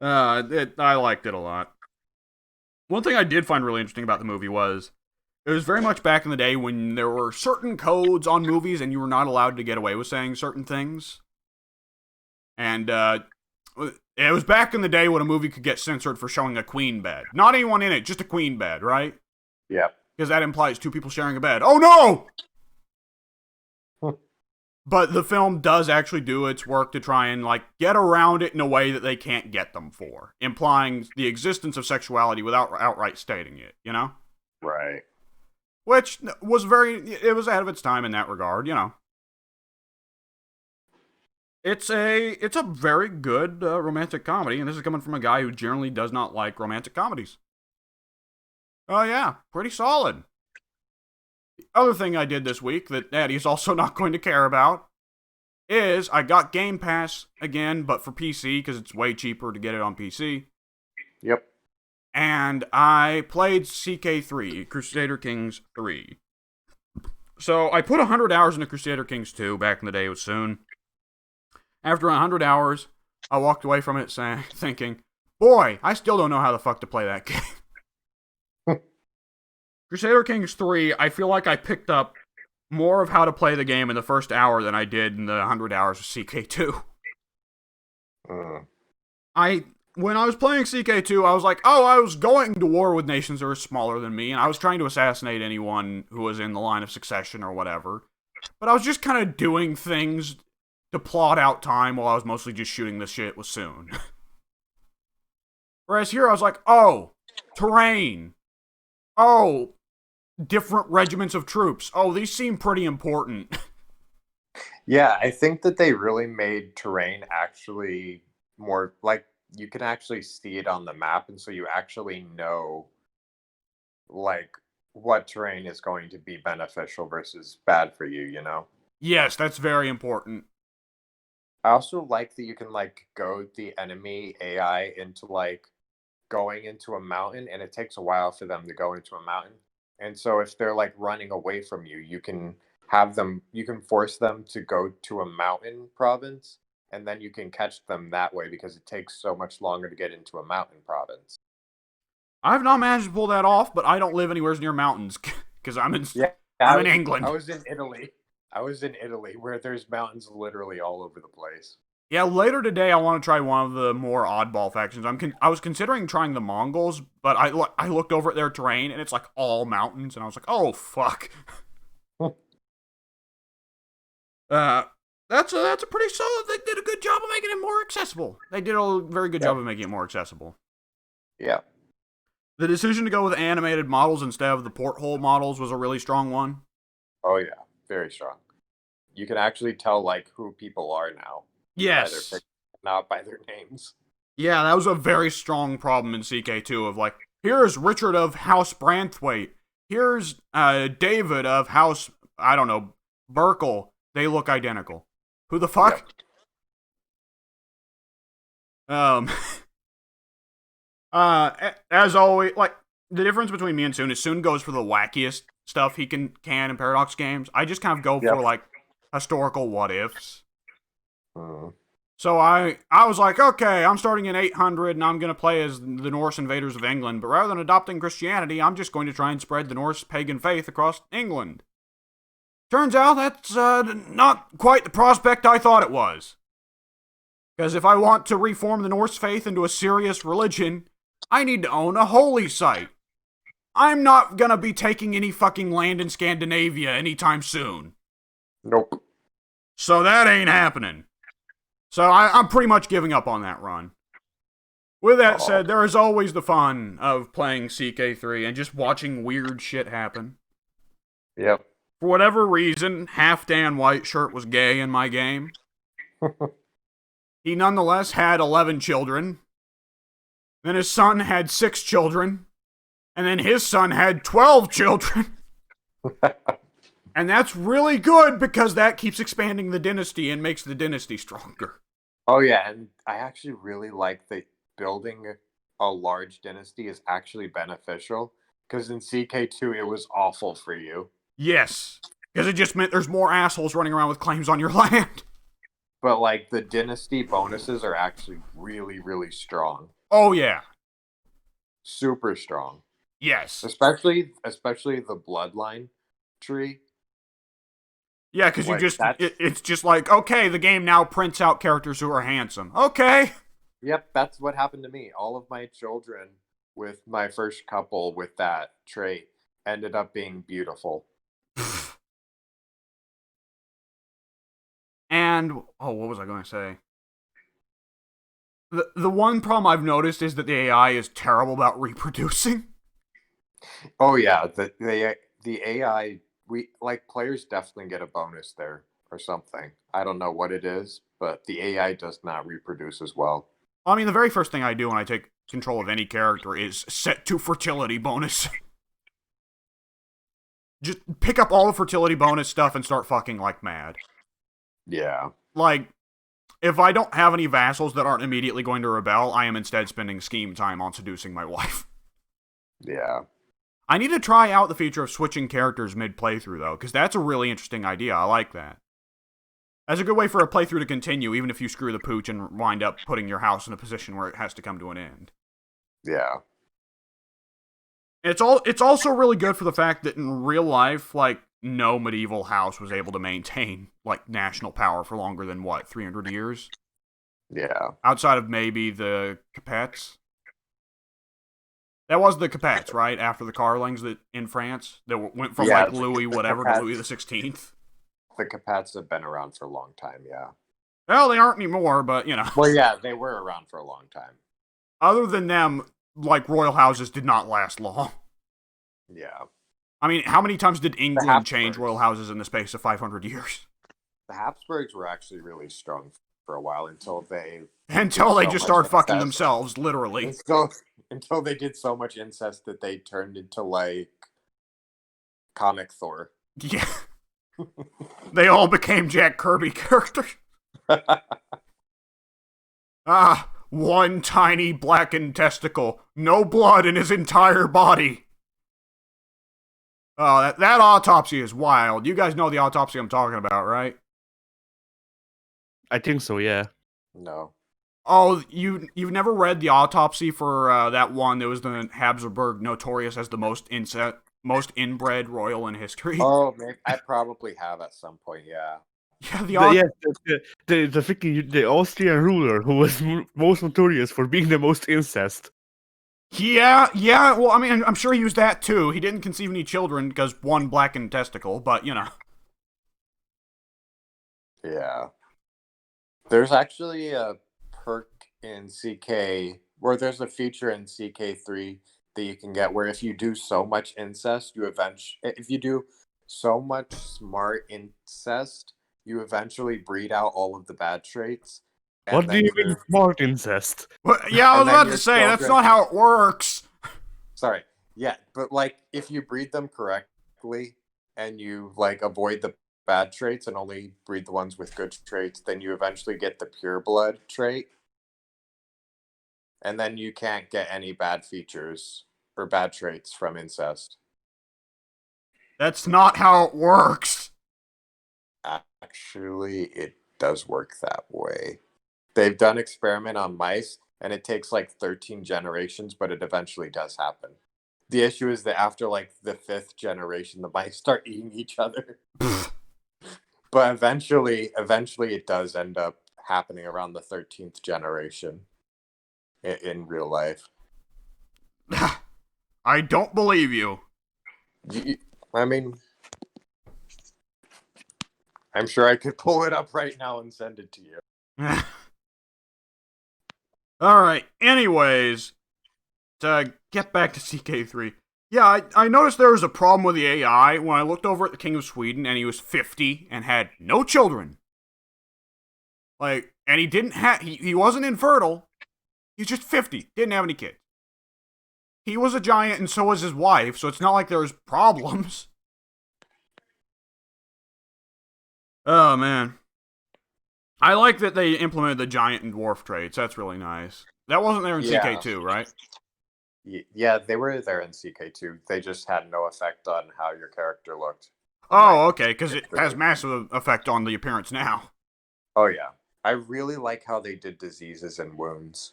I liked it a lot. One thing I did find really interesting about the movie was, it was very much back in the day when there were certain codes on movies and you were not allowed to get away with saying certain things. And, it was back in the day when a movie could get censored for showing a queen bed. Not anyone in it, just a queen bed, right? Yep. Because that implies two people sharing a bed. Oh no! But the film does actually do its work to try and, like, get around it in a way that they can't get them for. Implying the existence of sexuality without outright stating it, you know? Right. Which was it was ahead of its time in that regard, you know? It's a very good romantic comedy, and this is coming from a guy who generally does not like romantic comedies. Oh yeah, pretty solid. The other thing I did this week that Eddie's also not going to care about is I got Game Pass again, but for PC, because it's way cheaper to get it on PC. Yep. And I played CK3, Crusader Kings 3. So I put 100 hours into Crusader Kings 2 back in the day with Soon. After 100 hours, I walked away from it thinking, boy, I still don't know how the fuck to play that game. Crusader Kings 3, I feel like I picked up more of how to play the game in the first hour than I did in the 100 hours of CK2. When I was playing CK2, I was like, I was going to war with nations that were smaller than me, and I was trying to assassinate anyone who was in the line of succession or whatever. But I was just kind of doing things to plot out time while I was mostly just shooting this shit with Soon. Whereas here I was like, terrain. Different regiments of troops. These seem pretty important. Yeah, I think that they really made terrain actually more, like, you can actually see it on the map, and so you actually know, like, what terrain is going to be beneficial versus bad for you, you know? Yes, that's very important. I also like that you can, like, goad the enemy AI into, like, going into a mountain, and it takes a while for them to go into a mountain. And so if they're, like, running away from you, you can force them to go to a mountain province, and then you can catch them that way because it takes so much longer to get into a mountain province. I've not managed to pull that off, but I don't live anywhere near mountains because I'm in England. I was in Italy where there's mountains literally all over the place. Yeah, later today I want to try one of the more oddball factions. I was considering trying the Mongols, but I looked over at their terrain and it's like all mountains, and I was like, oh fuck. That's a pretty solid. They did a good job of making it more accessible. They did a very good job of making it more accessible. Yeah. The decision to go with animated models instead of the porthole models was a really strong one. Oh yeah, very strong. You can actually tell like who people are now. Yes. By their pictures, not by their names. Yeah, that was a very strong problem in CK2 of like, here's Richard of House Branthwaite. Here's David of House, I don't know, Burkle. They look identical. Who the fuck? Yep. As always, like, the difference between me and Soon is Soon goes for the wackiest stuff he can in Paradox games. I just kind of go for, like, historical what-ifs. So I was like, okay, I'm starting in 800 and I'm going to play as the Norse invaders of England, but rather than adopting Christianity, I'm just going to try and spread the Norse pagan faith across England. Turns out that's not quite the prospect I thought it was. Because if I want to reform the Norse faith into a serious religion, I need to own a holy site. I'm not going to be taking any fucking land in Scandinavia anytime soon. Nope. So that ain't happening. So I'm pretty much giving up on that run. With that said, there is always the fun of playing CK3 and just watching weird shit happen. Yep. For whatever reason, half Dan Whiteshirt was gay in my game. He nonetheless had 11 children. Then his son had 6 children. And then his son had 12 children. And that's really good because that keeps expanding the dynasty and makes the dynasty stronger. Oh yeah, and I actually really like that building a large dynasty is actually beneficial. Because in CK2 it was awful for you. Yes. Because it just meant there's more assholes running around with claims on your land. But like the dynasty bonuses are actually really, really strong. Oh yeah. Super strong. Yes. Especially the bloodline tree. Yeah, because you just, it's just like, okay, the game now prints out characters who are handsome. Okay. Yep, that's what happened to me. All of my children with my first couple with that trait ended up being beautiful. And, what was I going to say? The one problem I've noticed is that the AI is terrible about reproducing. Oh yeah, the AI, players definitely get a bonus there or something. I don't know what it is, but the AI does not reproduce as well. I mean, the very first thing I do when I take control of any character is set to fertility bonus. Just pick up all the fertility bonus stuff and start fucking like mad. Yeah. Like, if I don't have any vassals that aren't immediately going to rebel, I am instead spending scheme time on seducing my wife. Yeah. I need to try out the feature of switching characters mid-playthrough, though, because that's a really interesting idea. I like that. That's a good way for a playthrough to continue, even if you screw the pooch and wind up putting your house in a position where it has to come to an end. Yeah. It's also really good for the fact that in real life, like, no medieval house was able to maintain, like, national power for longer than, 300 years? Yeah. Outside of maybe the Capets. That was the Capets, right? After the Carlings that in France? That went from, Louis whatever to Louis the 16th? The Capets have been around for a long time, yeah. Well, they aren't anymore, but, you know. Well, yeah, they were around for a long time. Other than them, like, royal houses did not last long. Yeah. I mean, how many times did England change royal houses in the space of 500 years? The Habsburgs were actually really strong for a while until they... just started fucking themselves, literally. Until they did so much incest that they turned into, like, comic Thor. Yeah. They all became Jack Kirby characters. One tiny blackened testicle. No blood in his entire body. Oh, that autopsy is wild. You guys know the autopsy I'm talking about, right? I think so, yeah. No. Oh, you've never read the autopsy for that one that was the Habsburg notorious as the most inbred royal in history? Oh, maybe I probably have at some point, yeah. Yeah, the Austrian ruler who was most notorious for being the most incest. Yeah, well, I mean, I'm sure he used that too. He didn't conceive any children because one blackened testicle, but, you know. Yeah. There's actually a perk in CK, where there's a feature in CK3 that you can get where if you do so much incest, if you do so much smart incest, you eventually breed out all of the bad traits, and What do then you mean smart incest? Well, yeah, I was and then about your to say, that's children. not how it works. Sorry, yeah, but like if you breed them correctly and you like avoid the bad traits and only breed the ones with good traits, then you eventually get the pure blood trait, and then you can't get any bad features or bad traits from incest. That's not how it works. Actually, it does work that way. They've done experiment on mice, and it takes like 13 generations, but it eventually does happen. The issue is that after like the 5th generation, the mice start eating each other. But eventually, it does end up happening around the 13th generation in real life. I don't believe you. I mean, I'm sure I could pull it up right now and send it to you. Alright, anyways, to get back to CK3. Yeah, I noticed there was a problem with the AI when I looked over at the King of Sweden and he was 50 and had no children. Like, and he didn't have, he wasn't infertile. He's just 50, didn't have any kids. He was a giant and so was his wife, so it's not like there's problems. Oh, man. I like that they implemented the giant and dwarf traits. That's really nice. That wasn't there in Yeah. CK2, right? Yeah, they were there in CK2. They just had no effect on how your character looked. Oh, okay, because it has massive effect on the appearance now. Oh, yeah. I really like how they did diseases and wounds.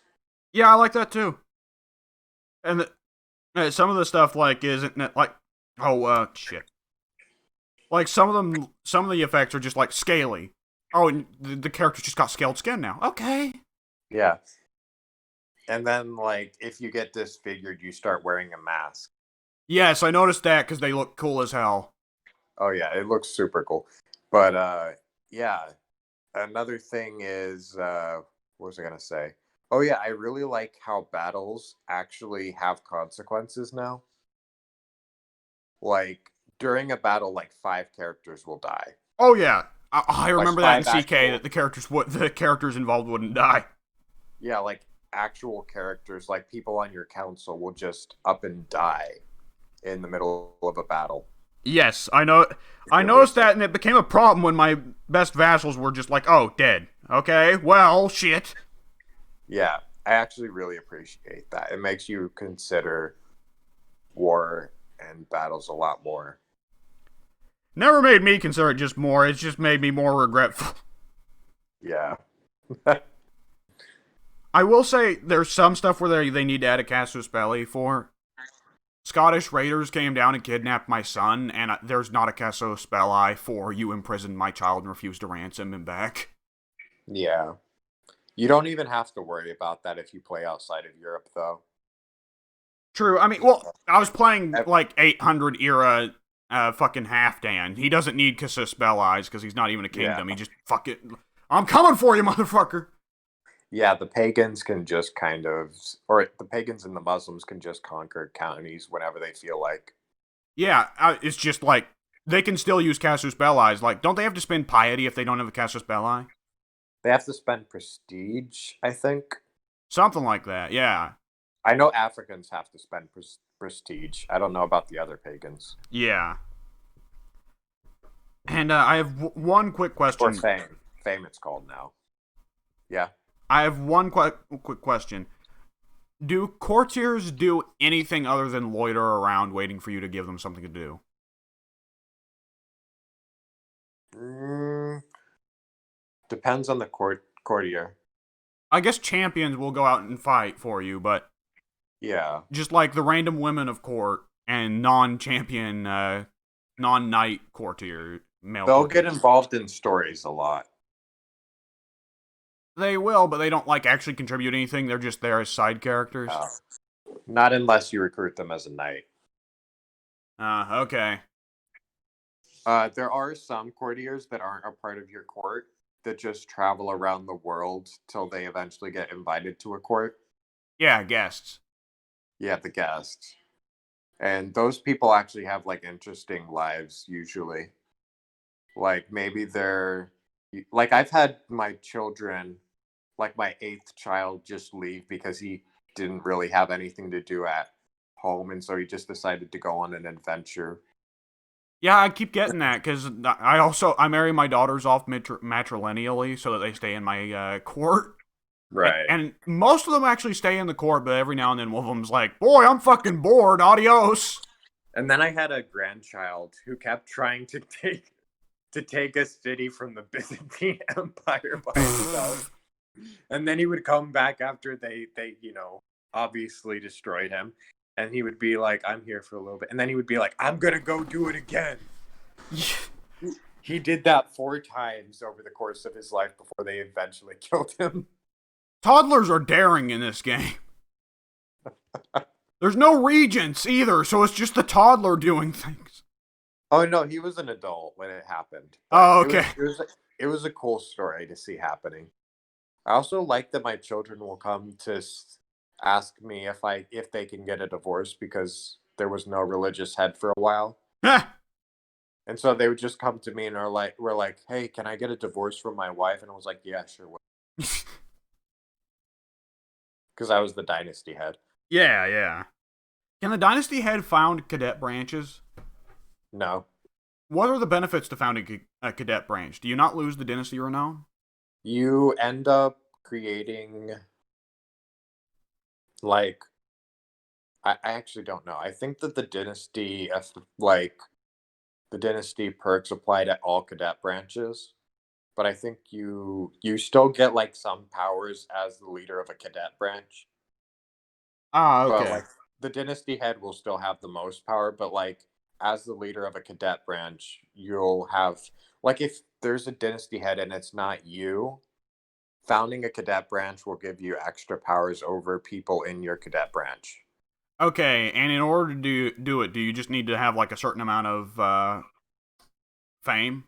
Yeah, I like that too. And some of the stuff, like, isn't it like, shit. Like, some of the effects are just, like, scaly. Oh, and the character just got scaled skin now. Okay. Yeah. And then, like, if you get disfigured, you start wearing a mask. Yes, I noticed that because they look cool as hell. Oh, yeah, it looks super cool. But, yeah. Another thing is, what was I going to say? Oh, yeah, I really like how battles actually have consequences now. Like, during a battle, like, 5 characters will die. Oh, yeah. I remember that in five CK, actual- that the characters involved wouldn't die. Yeah, like, actual characters, like people on your council, will just up and die in the middle of a battle. Yes, I know. I noticed that, and it became a problem when my best vassals were just like, oh, dead. Okay, well, shit. Yeah, I actually really appreciate that. It makes you consider war and battles a lot more. Never made me consider it just more, it's just made me more regretful. Yeah. I will say, there's some stuff where they need to add a casus belli for. Scottish raiders came down and kidnapped my son, and there's not a casus belli for you imprisoned my child and refused to ransom him back. Yeah. You don't even have to worry about that if you play outside of Europe, though. True. I mean, well, I was playing, like, 800 era fucking Halfdan. He doesn't need casus belli because he's not even a kingdom. Yeah. He just, fuck it. I'm coming for you, motherfucker. Yeah, the pagans can just kind of, or the pagans and the Muslims can just conquer counties whenever they feel like. Yeah, it's just like, they can still use casus belli. Like, don't they have to spend piety if they don't have a casus belli? They have to spend prestige, I think. Something like that, yeah. I know Africans have to spend prestige. I don't know about the other pagans. Yeah. And I have one quick question. Or fame. Fame it's called now. Yeah. I have one quick question. Do courtiers do anything other than loiter around waiting for you to give them something to do? Depends on the courtier. I guess champions will go out and fight for you, but Yeah. just like the random women of court and non-champion, non-knight courtier male They'll courtiers. get involved in stories a lot. They will, but they don't like actually contribute anything. They're just there as side characters. Not unless you recruit them as a knight. Okay. There are some courtiers that aren't a part of your court that just travel around the world till they eventually get invited to a court. Yeah, guests. Yeah, the guests. And those people actually have like interesting lives usually. Like maybe they're like I've had my children, like my 8th child, just leave because he didn't really have anything to do at home, and so he just decided to go on an adventure. Yeah, I keep getting that because I marry my daughters off matrilineally so that they stay in my court. Right. And most of them actually stay in the court, but every now and then one of them's like, "Boy, I'm fucking bored. Adios." And then I had a grandchild who kept trying to take a city from the Byzantine Empire by himself. And then he would come back after they obviously destroyed him. And he would be like, I'm here for a little bit. And then he would be like, I'm going to go do it again. He did that 4 times over the course of his life before they eventually killed him. Toddlers are daring in this game. There's no regents either, so it's just the toddler doing things. Oh, no, he was an adult when it happened. Oh, okay. It was a cool story to see happening. I also like that my children will come to ask me if they can get a divorce because there was no religious head for a while. And so they would just come to me and we're like, hey, can I get a divorce from my wife? And I was like, yeah, sure. Because I was the dynasty head. Yeah. Can the dynasty head found cadet branches? No. What are the benefits to founding a cadet branch? Do you not lose the dynasty renown? You end up creating, like, I actually don't know. I think that the dynasty perks apply to all cadet branches, but I think you still get like some powers as the leader of a cadet branch. Ah, But okay. like the dynasty head will still have the most power, but like as the leader of a cadet branch, you'll have, like, if there's a dynasty head and it's not you, founding a cadet branch will give you extra powers over people in your cadet branch. Okay, and in order to do it, do you just need to have like a certain amount of fame?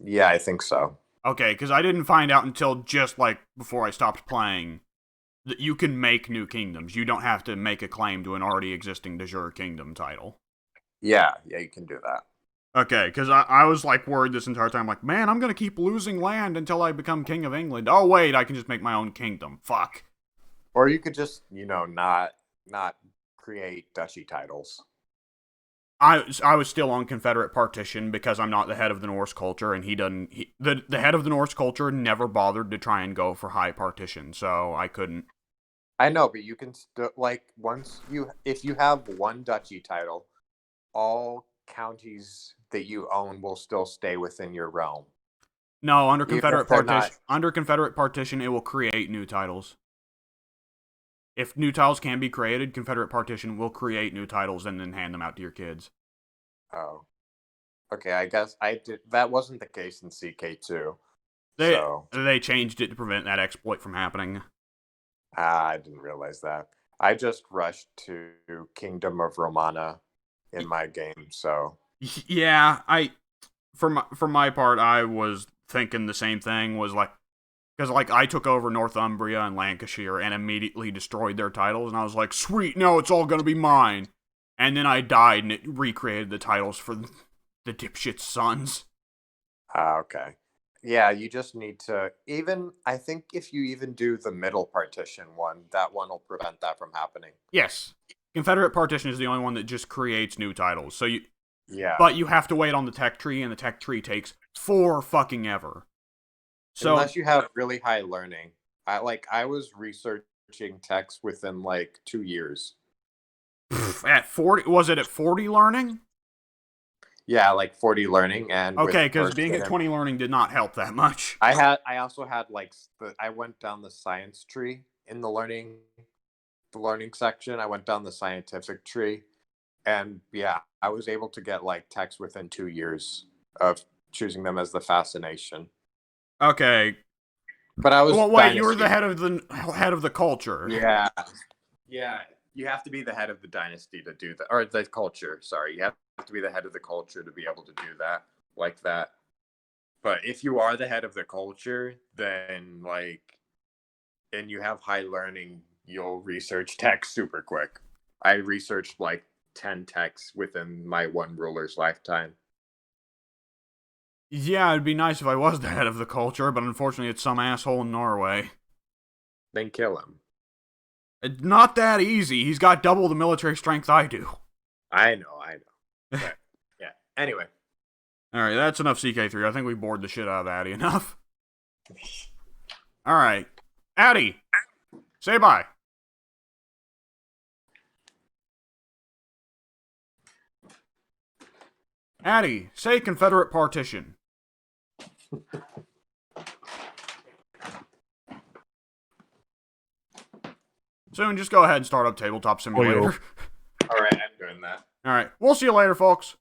Yeah, I think so. Okay, because I didn't find out until just like before I stopped playing that you can make new kingdoms. You don't have to make a claim to an already existing de jure kingdom title. Yeah, you can do that. Okay, because I was like worried this entire time, like, man, I'm gonna keep losing land until I become king of England. Oh wait, I can just make my own kingdom. Fuck. Or you could just, not create duchy titles. I was still on Confederate partition because I'm not the head of the Norse culture, and the head of the Norse culture never bothered to try and go for high partition, so I couldn't. I know, but you can still, like, if you have one duchy title, all counties that you own will still stay within your realm. No, under Even Confederate if they're not. partition, it will create new titles. If new titles can be created, Confederate partition will create new titles and then hand them out to your kids. Oh. Okay, I guess that wasn't the case in CK2. They changed it to prevent that exploit from happening. I didn't realize that. I just rushed to Kingdom of Romana in my game, so. Yeah, for my part, I was thinking the same thing. Was like, because like I took over Northumbria and Lancashire and immediately destroyed their titles, and I was like, sweet, no, it's all gonna be mine. And then I died, and it recreated the titles for the dipshit's sons. Okay. Yeah, you just need to I think if you even do the middle partition one, that one will prevent that from happening. Yes. Confederate partition is the only one that just creates new titles. Yeah. But you have to wait on the tech tree, and the tech tree takes fucking ever. So unless you have really high learning. I was researching techs within like 2 years. At 40, was it at 40 learning? Yeah, like 40 learning, and okay, because being at 20 learning did not help that much. I also had I went down the science tree in the learning section. I went down the scientific tree, and yeah, I was able to get like techs within 2 years of choosing them as the fascination. Okay, but I was. Well, wait, you were the head of the culture. Yeah. You have to be the head of the dynasty to do that, or the culture. Sorry, you have to be the head of the culture to be able to do that like that. But if you are the head of the culture, then and you have high learning, you'll research tech super quick. I researched like 10 techs within my one ruler's lifetime. Yeah, it'd be nice if I was the head of the culture, but unfortunately it's some asshole in Norway. Then kill him. It's not that easy. He's got double the military strength I do. I know. But, yeah. Anyway. Alright, that's enough CK3. I think we bored the shit out of Addy enough. Alright. Addy! Say bye. Addy, say Confederate partition. Soon, just go ahead and start up Tabletop Simulator. All right, I'm doing that. Alright, we'll see you later, folks.